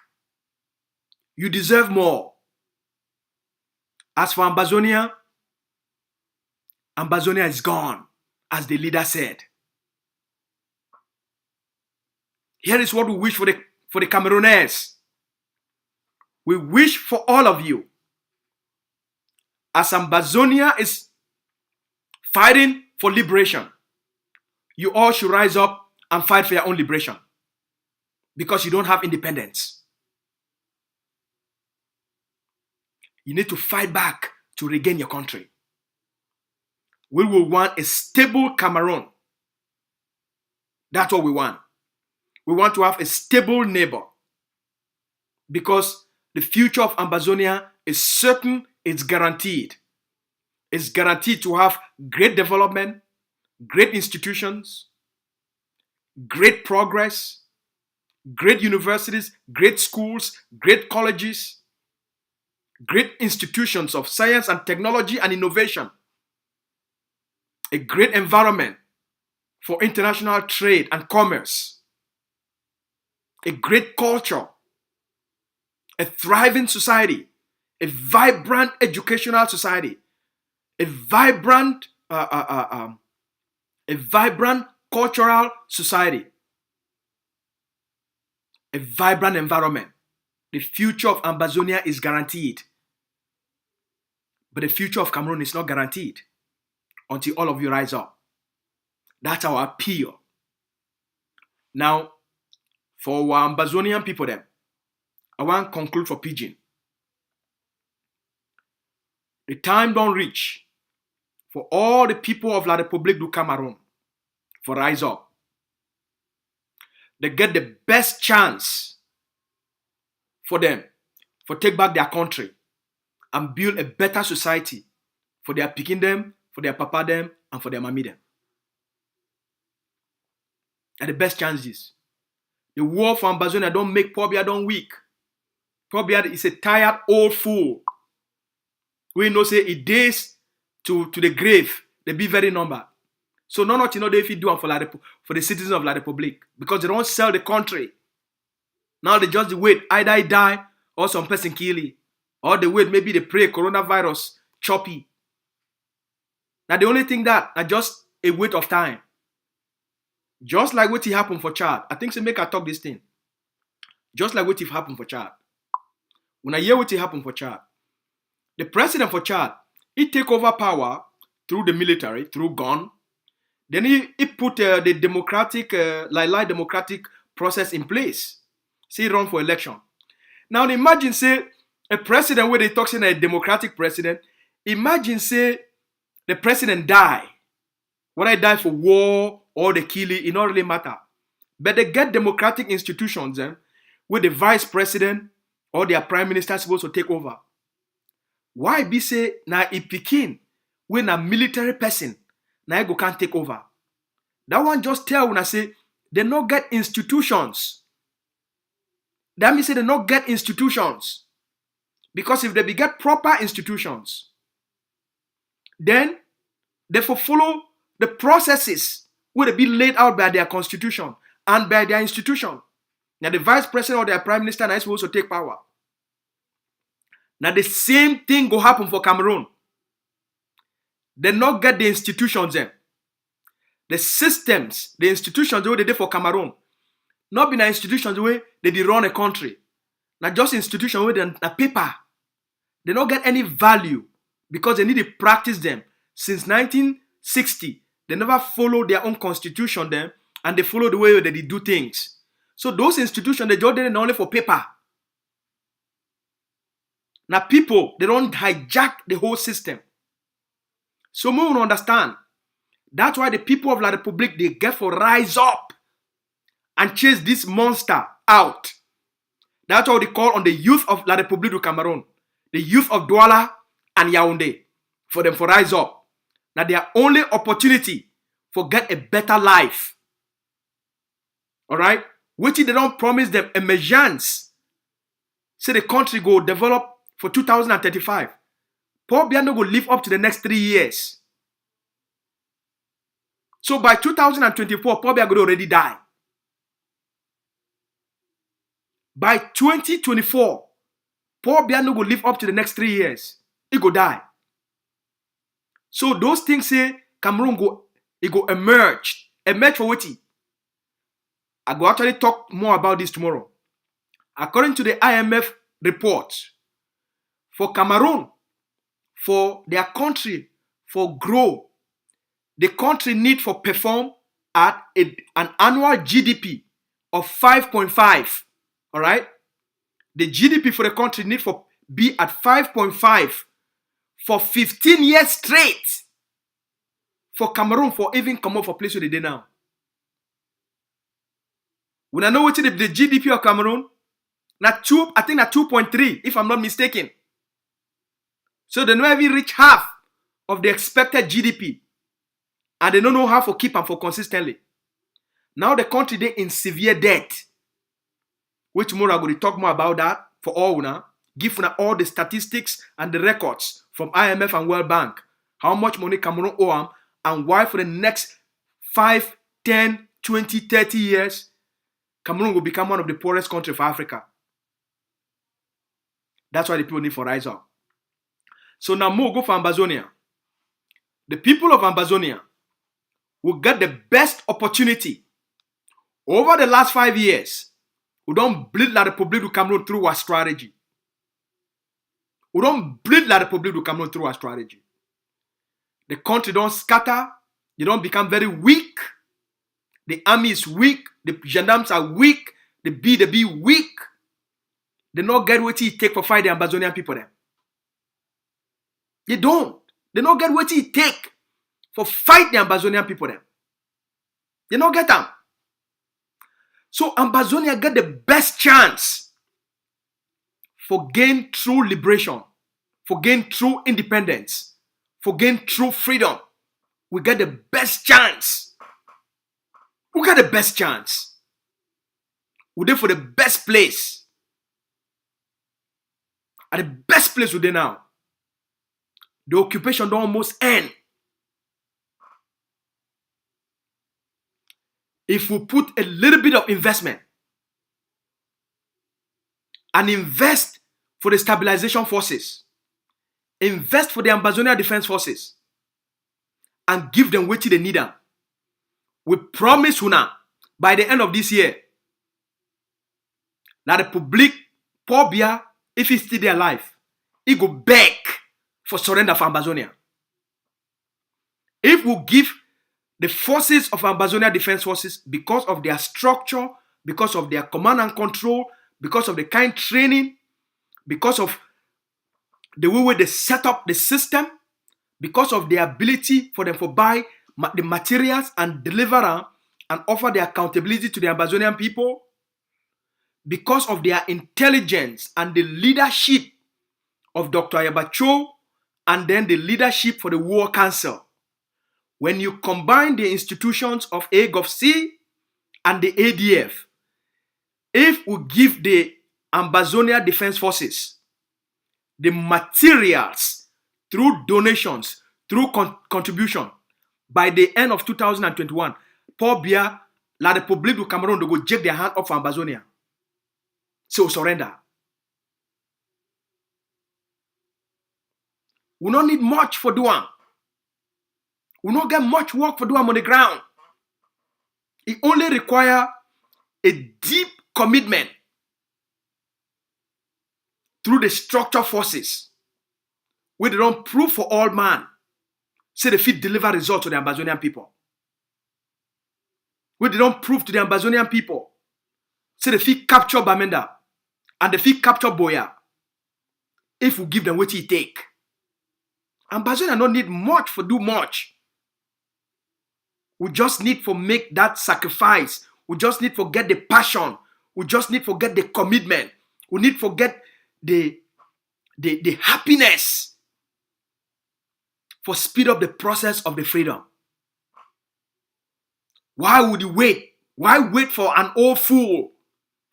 You deserve more. As for Ambazonia, Ambazonia is gone, as the leader said. Here is what we wish for the Camerounese. We wish for all of you. As Ambazonia is fighting for liberation, you all should rise up and fight for your own liberation. Because you don't have independence. You need to fight back to regain your country. We will want a stable Cameroon. That's what we want. We want to have a stable neighbor. Because the future of Ambazonia is certain, it's guaranteed. It's guaranteed to have great development, great institutions, great progress, great universities, great schools, great colleges, great institutions of science and technology and innovation, a great environment for international trade and commerce, a great culture, a thriving society, a vibrant educational society, a vibrant cultural society, a vibrant environment. The future of Ambazonia is guaranteed. But the future of Cameroon is not guaranteed until all of you rise up. That's our appeal. Now, for our Ambazonian people then, I want to conclude for Pidgin. The time don't reach for all the people of La République du Cameroun for rise up. They get the best chance for them for take back their country and build a better society for their pikin them, for their papa them, and for their mommy them. And the best chances. The war for Ambazonia don't make Poor Biya don't weak. Poor Biya is a tired old fool. We know say it days to the grave, they be very numbered. So none of you know if you do for the citizens of La République, because they don't sell the country. Now they just wait, either he die or some person kill him. Or they wait, maybe they pray coronavirus choppy. Now the only thing that are just a wait of time. Just like what happened for Chad. I think so make I talk this thing. Just like what happened for Chad. When I hear what happened for Chad, the president for Chad, he take over power through the military, through gun. Then he put the democratic, democratic process in place. Say run for election. Now imagine say a president where they talk in a democratic president. Imagine say the president die. Whether he die for war or the killing, it don't really matter. But they get democratic institutions where the vice president or their prime minister is supposed to take over. Why be say na a pikin when a military person na go can't take over? That one just tell when I say they not get institutions. That means say they not get institutions. Because if they get proper institutions, then they follow the processes where they be laid out by their constitution and by their institution. Now the vice president or their prime minister is supposed to take power. Now the same thing go happen for Cameroon. They not get the institutions them. The systems, the institutions the way they did for Cameroon. Not be the institutions the way they did run a country. Not just institutions with a paper. They don't get any value because they need to practice them. Since 1960, they never follow their own constitution them and they follow the way that they do things. So those institutions, they just did it only for paper. Now people, they don't hijack the whole system. So we don't understand. That's why the people of La Republique, they get for rise up and chase this monster out. That's what they call on the youth of La Republique du Cameroun. The youth of Douala and Yaoundé. For them for rise up. Now their only opportunity for get a better life. Alright? Which they don't promise them emergence. Say the country go develop for 2035. Paul Biya no go live up to the next 3 years. So by 2024, Paul Biya go already die. By 2024, Paul Biya no go live up to the next 3 years. He go die. So those things say Cameroon go emerge. Emerge for what? I go actually talk more about this tomorrow. According to the IMF report, for Cameroon, for their country, for grow, the country need for perform at an annual GDP of 5.5. All right? The GDP for the country need for be at 5.5 for 15 years straight. For Cameroon, for even come up for place where they did now. When I know what the GDP of Cameroon, I think at 2.3, if I'm not mistaken. So they never even reach half of the expected GDP. And they don't know how to keep them for consistently. Now the country they in severe debt. Which more I'm going to talk more about that for all now. Give now all the statistics and the records from IMF and World Bank. How much money Cameroon owe them and why for the next 5, 10, 20, 30 years, Cameroon will become one of the poorest countries of Africa. That's why the people need to rise up. So now more go for Ambazonia. The people of Ambazonia will get the best opportunity over the last 5 years. We don't bleed La Republique du Cameroun through our strategy. We don't bleed La Republique du Cameroun through our strategy. The country don't scatter. They don't become very weak. The army is weak. The gendarmes are weak. The be weak. They don't get what it take for fight the Ambazonian people then. They don't. They don't get what it take for fight the Ambazonian people then. They don't get them. So Ambazonia get the best chance for gain true liberation, for gain true independence, for gain true freedom. We get the best chance. We get the best chance. We're there for the best place. At the best place we're there now. The occupation don't almost end. If we put a little bit of investment and invest for the stabilization forces, invest for the Ambazonian defense forces, and give them what they need them, we promise Huna by the end of this year that the public, Paul Biya, if he's still there alive, he go beg for surrender for Ambazonia. If we give the forces of Ambazonian Defense Forces, because of their structure, because of their command and control, because of the kind training, because of the way they set up the system, because of the ability for them to buy the materials and deliver them and offer the accountability to the Ambazonian people, because of their intelligence and the leadership of Dr. Ayaba and then the leadership for the War Council. When you combine the institutions of AGOVC and the ADF, if we give the Ambazonian Defense Forces the materials through donations, through contribution, by the end of 2021, Paul Biya, La Republique du Cameroun, they go take their hand off Ambazonia. So surrender. We don't need much for doing. We don't get much work for doing on the ground. It only requires a deep commitment through the structural forces where they don't prove for all man. Say they fit deliver results to the Ambazonian people. Where they don't prove to the Ambazonian people. Say they fit capture Bamenda and they fit capture Boya. If we give them what it take. Ambazonians don't need much for do much. We just need for make that sacrifice. We just need for get the passion. We just need for get the commitment. We need for get the happiness for speed up the process of the freedom. Why would you wait? Why wait for an old fool?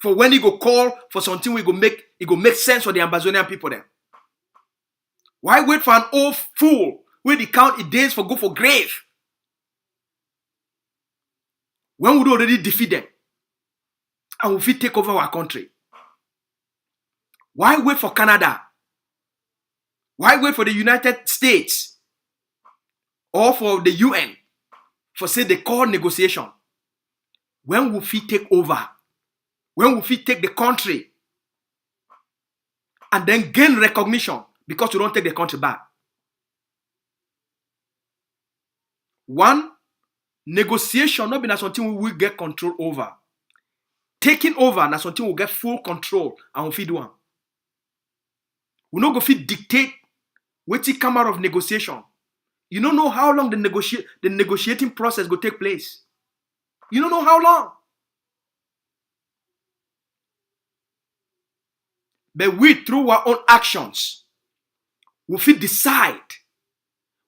For when he go call for something we go make sense for the Ambazonian people then. Why wait for an old fool where they count it days for go for grave? When we already defeat them and we fit take over our country? Why wait for Canada? Why wait for the United States or for the UN for say they call negotiation? When we fit take over? When we fit take the country and then gain recognition because we don't take the country back? One, negotiation not be something we will get control over. Taking over na something we get full control and we fit do am. We no go fit dictate wetin come out of negotiation. You don't know how long the negotiating process go take place. You don't know how long. But we, through our own actions, we fit decide,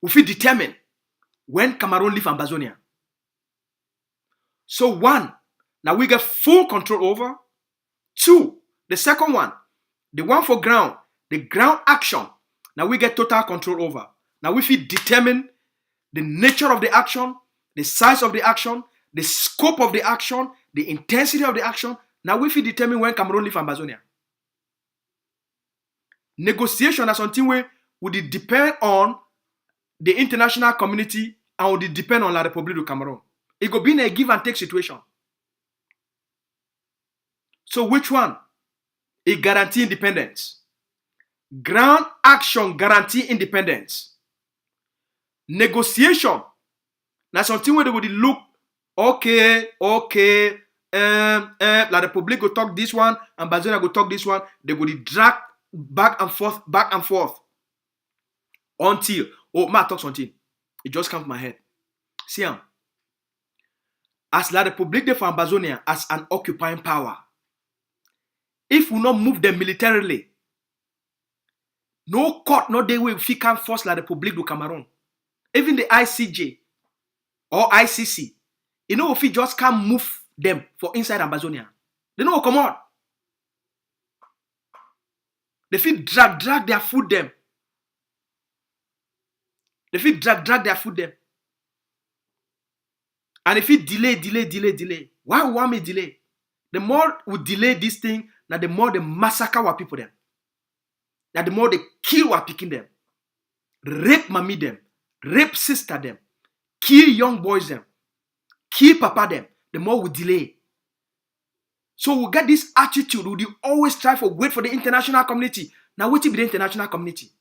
we fit determine when Cameroon leave Ambazonia. So one, now we get full control over. Two, the second one, the one for ground, the ground action, now we get total control over. Now we fit determine the nature of the action, the size of the action, the scope of the action, the intensity of the action. Now we fit determine when Cameroon leave Ambazonia. Negotiation is something where would depend on the international community and would depend on La République du Cameroon. It could be in a give and take situation. So which one? It guarantee independence. Ground action guarantee independence. Negotiation. Now something where they would look, okay, La République go talk this one, Ambazonia go talk this one, they would drag back and forth. Until, ma talk something. It just comes to my head. See, as La République de Ambazonia as an occupying power, if we not move them militarily, no court, no day will can force La République du Cameroon. Even the ICJ or ICC, you know if we just can't move them for inside Ambazonia, they know come on. They feel drag their food them. They feel drag their food them. And if it delay. Why we want me delay? The more we delay this thing, now the more they massacre our people them. Now the more they kill our picking them. Rape mommy them. Rape sister them. Kill young boys them. Kill papa them. The more we delay. So we get this attitude. We always try to wait for the international community. Now wait till the international community.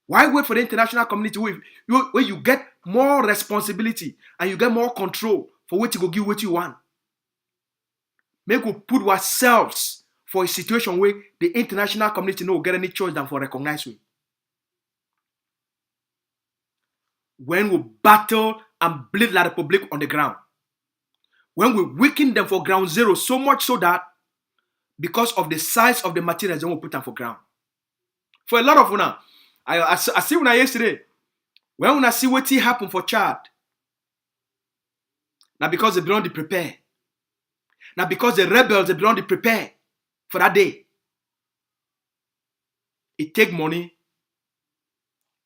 Why wait for the international community where you get more responsibility and you get more control for what you go give what you want? Make we put ourselves for a situation where the international community no get any choice than for recognize we. When we battle and bleed La République on the ground. When we weaken them for ground zero so much so that because of the size of the materials then we put them for ground. For a lot of una, I see una yesterday. When una see what happen for Chad. Now because they belong to prepare. Now because the rebels they belong to prepare for that day. It take money.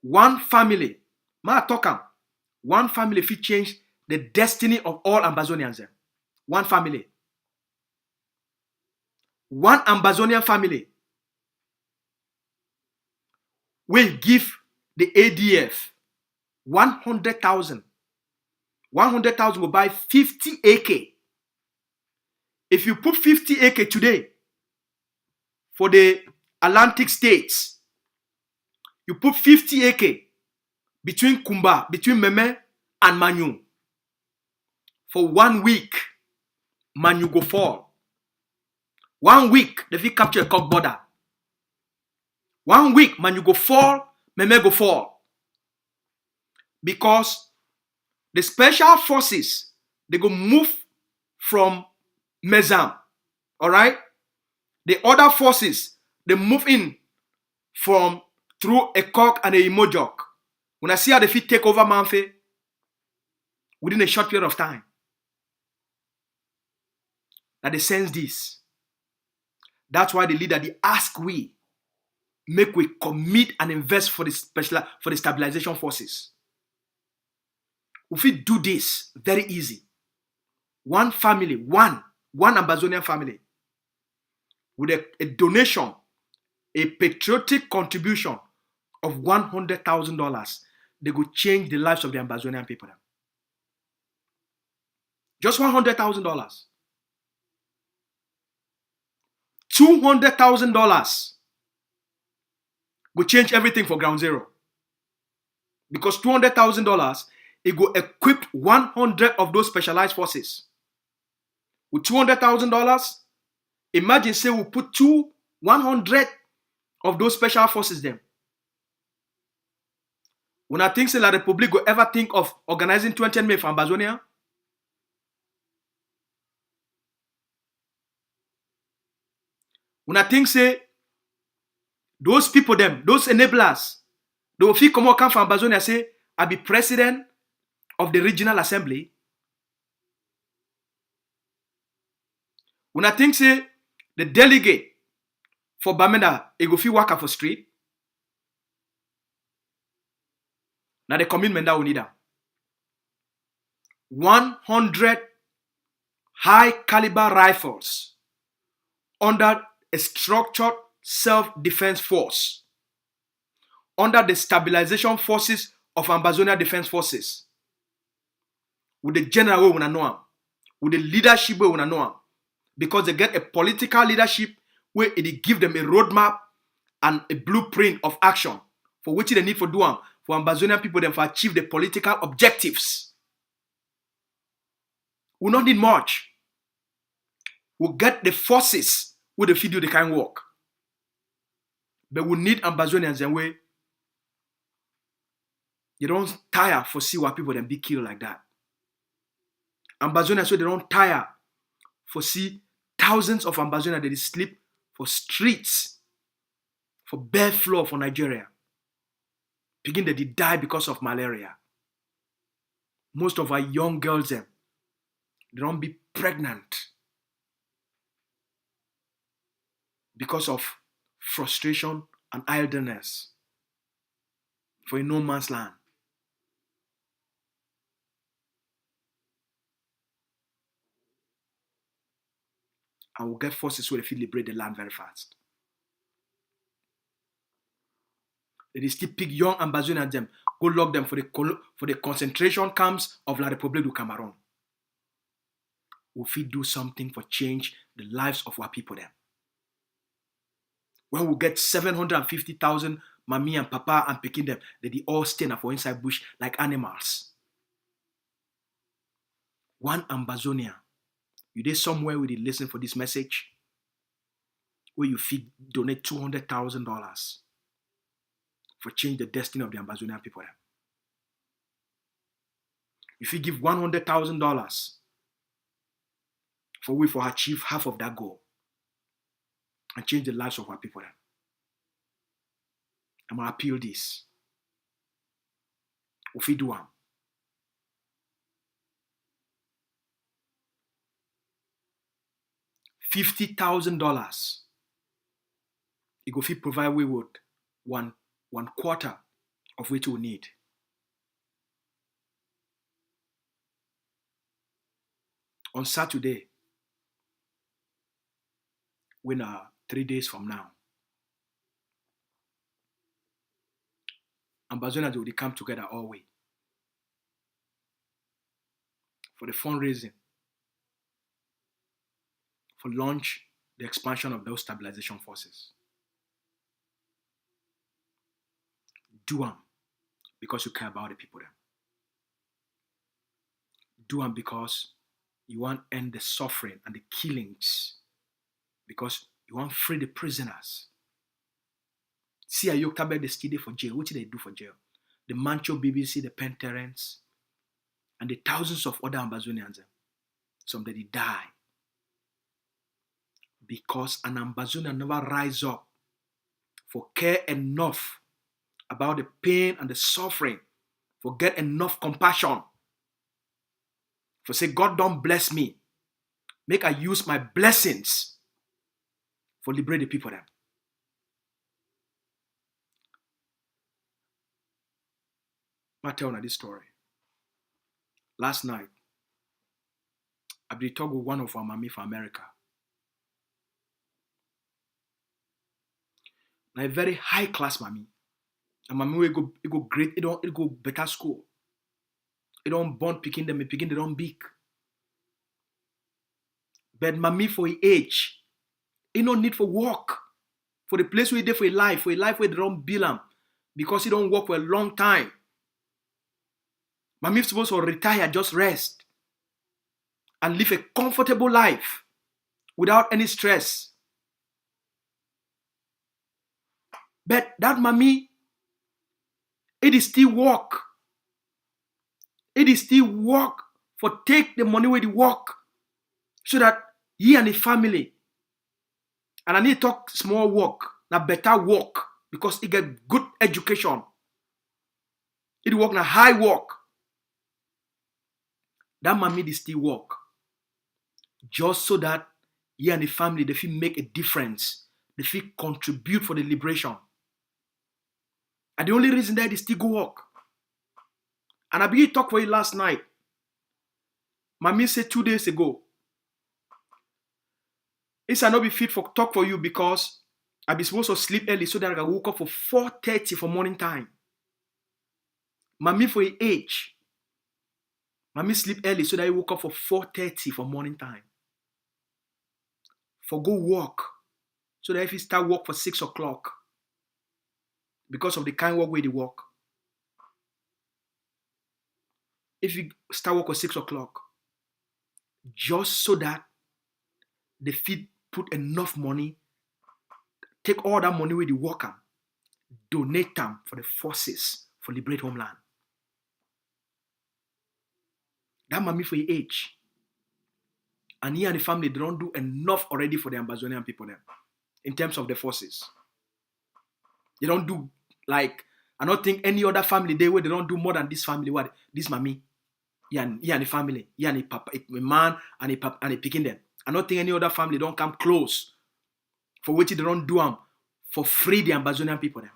One family, one family fit change the destiny of all Ambazonians. One family. One Ambazonian family will give the ADF 100,000. 100,000 will buy 50 AK. If you put 50 AK today for the Atlantic states, you put 50 AK between Kumba, between Meme and Manu. For 1 week, Manu go fall. 1 week, they fit capture a cock border. 1 week, Manu go fall, Meme go fall. Because the special forces, they go move from Mezam. Alright? The other forces, they move in from through a cock and a Imojok. When I see how they fit take over Manfe within a short period of time. That they sense this. That's why the leader, they ask we, make we commit and invest for the stabilization forces. If we do this, very easy. One family, one Ambazonian family, with a donation, a patriotic contribution of $100,000, they could change the lives of the Ambazonian people. Just $100,000. $200,000 will change everything for Ground Zero. Because $200,000, it will equip 100 of those specialized forces. With $200,000, imagine say we put 100 of those special forces there. When I think say La Republic will ever think of organizing 20 May for Ambazonia, when I think say those people them, those enablers, they will feel come from Ambazonia say, I be president of the regional assembly. When I think say the delegate for Bamenda, it go feel worker for street. Now the commitment that we need 100 high caliber rifles under a structured self-defense force, under the stabilization forces of Ambazonian Defense Forces, with the general way we know them, with the leadership way we know them, because they get a political leadership where it give them a roadmap and a blueprint of action for which they need for do them, for Ambazonian people them for achieve the political objectives. We don't need much. We'll get the forces where they feed you the kind of work. But we need Ambazonians and way you don't tire for see what people them be killed like that. Ambazonians so they don't tire for see thousands of Ambazonians that they sleep for streets, for bare floor for Nigeria. Begin that they die because of malaria. Most of our young girls them, they don't be pregnant because of frustration and idleness for a no man's land. And we'll get forces where they feel liberate the land very fast. They still pick young Ambazonians them, go lock them for the concentration camps of La Republique du Cameroon. If we do something for change the lives of our people there. When we get 750,000 mommy and papa and picking them, they all stand up for inside bush like animals. One Ambazonia. You there somewhere where they listen for this message? Where you feed donate $200,000 for change the destiny of the Ambazonian people there. If you give $100,000 for we for achieve half of that goal and change the lives of our people there. I'm gonna appeal this. If we do them. $50,000. It go fit provide we would one quarter of which we need. On Saturday, when 3 days from now, Ambazonians will come together always for the fundraising, for launch the expansion of those stabilization forces. Do them because you care about the people there. Do them because you want to end the suffering and the killings, because you want to free the prisoners. See, you come back the study for jail. What did they do for jail? The Mancho BBC, the Penterents, and the thousands of other Ambazonians. Some that they die because an Ambazonian never rise up for care enough about the pain and the suffering, for get enough compassion, for say, God don't bless me. Make I use my blessings for liberate the people then. I tell you this story. Last night, I been talking with one of our mommy from America. Now a very high class mommy. And mommy will go great, it go better school. It don't born picking them, picking they don't big. But mommy for his age, it no need for work. For the place where they for a life where they don't bill them. Because he don't work for a long time. Mommy supposed to retire, just rest. And live a comfortable life without any stress. But that mommy, it is still work. It is still work for take the money where they work so that he and the family, and I need to talk small work, now better work, because he get good education. It work na high work. That mommy they still work. Just so that he and the family, they feel make a difference. They feel contribute for the liberation. And the only reason that they still go work. And I began to talk for you last night. Mommy said 2 days ago, it shall not be fit for talk for you because I be supposed to sleep early so that I can wake up for 4:30 for morning time. Mommy for your age, mommy sleep early so that you woke up for 4:30 for morning time. For go work so that if you start work for 6 o'clock because of the kind work where they work. If you start work at 6 o'clock, just so that the fit put enough money, take all that money where they work on, donate them for the forces for liberate homeland. That mommy for your age. And he and the family, they don't do enough already for the Ambazonian people there. In terms of the forces. They don't do like, I don't think any other family they where they don't do more than this family. What? This mommy. He and the family. He and the papa, a man and a papa and a picking them. I don't think any other family don't come close. For which they don't do them for free the Ambazonian people there.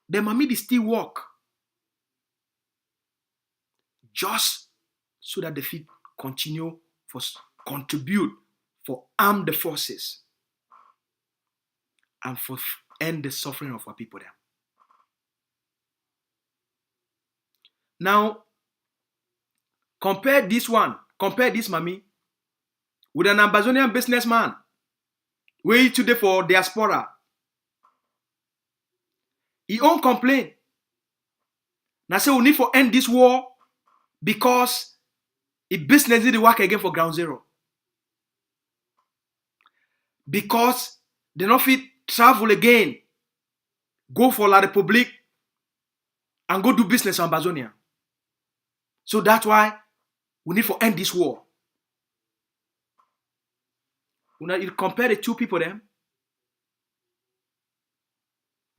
The mommy they still work. Just so that the feet continue for contribute for arm the forces and for end the suffering of our people there. Now, compare this mommy with an Ambazonian businessman waiting today for diaspora. He won't complain. Now say we need to end this war because the business need to work again for ground zero. Because they don't fit travel again, go for La Republique and go do business in Ambazonia. So that's why we need to end this war. When you compare the two people then,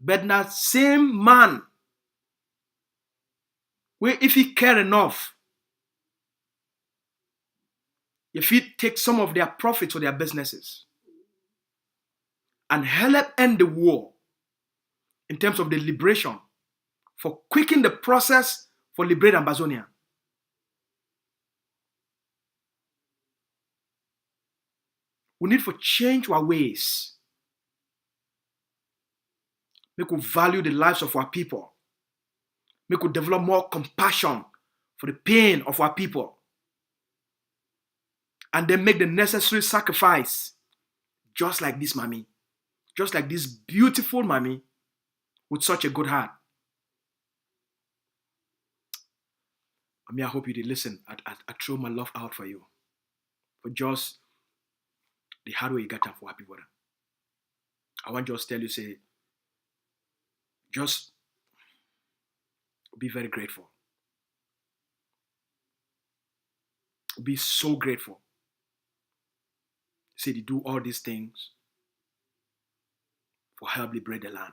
but now same man, where if he care enough, if he take some of their profits for their businesses and help end the war in terms of the liberation, for quickening the process for liberate Ambazonia. We need to change our ways. Make we value the lives of our people Make we develop more compassion for the pain of our people. And then make the necessary sacrifice. Just like this mommy. Just like this beautiful mommy with such a good heart. I hope you did listen. I throw my love out for you. For just the hard way you got for happy brother. I want to just tell you, say, just be very grateful. Be so grateful. Say they do all these things for help liberate the land.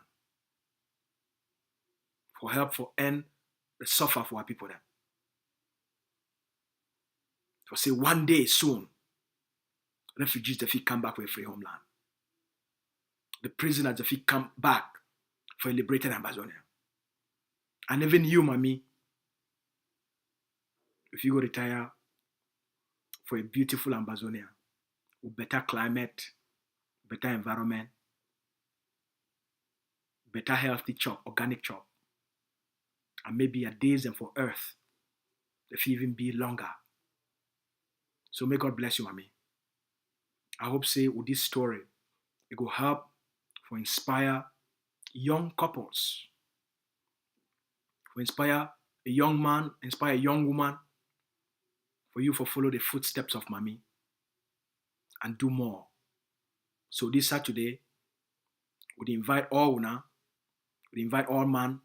For help for end the suffer for our people then. For say one day soon, refugees they fit come back with a free homeland. The prisoners they fit come back for a liberated Ambazonia. And even you, mommy, if you go retire for a beautiful Ambazonia, with better climate, better environment, better healthy chop, organic chop, and maybe your days and for earth, they will even be longer. So may God bless you, mommy. I hope say with this story, it will help for inspire young couples, for inspire a young man, inspire a young woman, for you for follow the footsteps of mommy and do more. So this Saturday, we invite all una, we invite all man,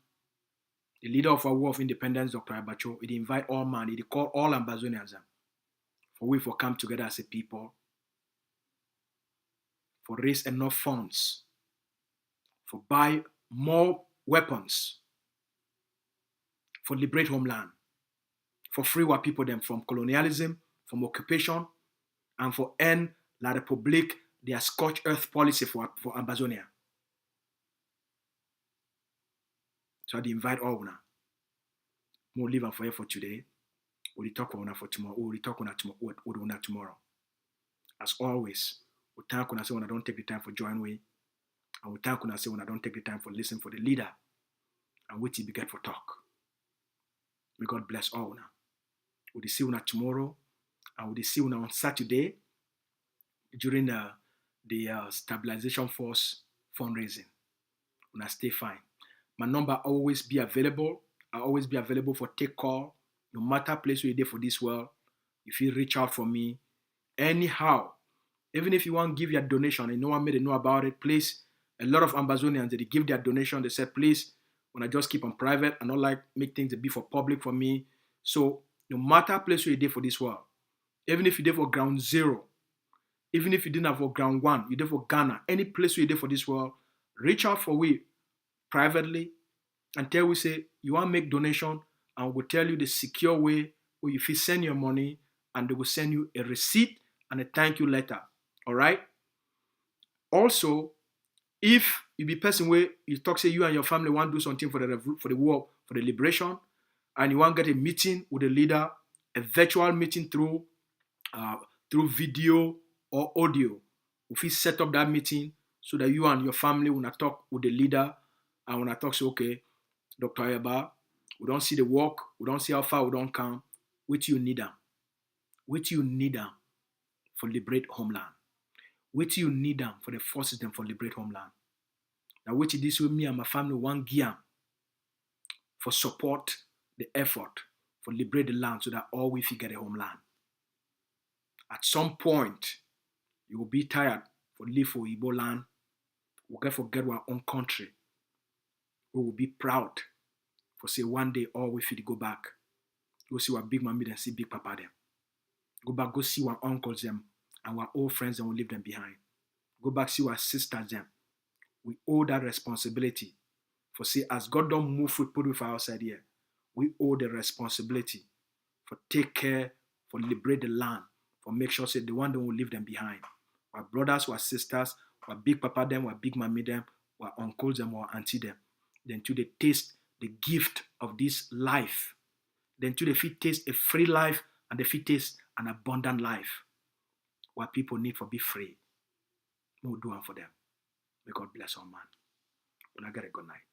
the leader of our War of Independence, Dr. Abacho, we invite all man, he call all Ambazonians for we for come together as a people, for raise enough funds, for buy more weapons, for liberate homeland, for free our people them from colonialism, from occupation, and for end La Republique, their scorched earth policy for Ambazonia. So I invite all una. We'll leave for you for today. We'll talk on for tomorrow. We'll talk on tomorrow. As always, we thank una say when I don't take the time for join we, and we thank una say when I don't take the time for listen for the leader, and wait till we get for talk. May God bless all una. We'll see una tomorrow, and we'll see una on Saturday during the stabilization force fundraising. Una stay fine. My number always be available. I always be available for take call. No matter place where you're there for this world, if you reach out for me, anyhow, even if you want to give your donation and no one made a know about it, please, a lot of Ambazonians, they give their donation, they said, please, when I just keep on private, I don't like make things to be for public for me. So no matter place where you're there for this world, even if you're there for ground zero, even if you didn't have for ground one, you're there for Ghana, any place where you're there for this world, reach out for we privately and tell we say you want to make donation, and we'll tell you the secure way where you send your money, and they will send you a receipt and a thank you letter. All right. Also, if you be person where you talk say you and your family want to do something for the war, for the liberation, and you want to get a meeting with the leader, a virtual meeting through video or audio, if you set up that meeting so that you and your family will not talk with the leader, and when I talk say, okay, Dr. Ayaba, we don't see the work, we don't see how far we don't come. What you need them? What you need them for liberate homeland? What you need them for the forces them for liberate homeland? Now which this with me and my family one gear for support the effort for liberate the land so that all we get a homeland. At some point, you will be tired for live for Igbo land. We'll get forget our own country. We will be proud for say one day all we fit go back. Go see our big mommy and see big papa them. Go back, go see our uncles them and our old friends and we leave them behind. Go back, see our sisters them. We owe that responsibility. For say as God don't move food put with outside here, we owe the responsibility for take care, for liberate the land, for make sure say the one that will leave them behind. Our brothers, our sisters, our big papa them, our big mommy them, our uncles them, our auntie them. Then to they taste the gift of this life. Then to they fit taste a free life and they fit taste an abundant life. What people need for be free. No do one for them. May God bless all man. When I get a good night.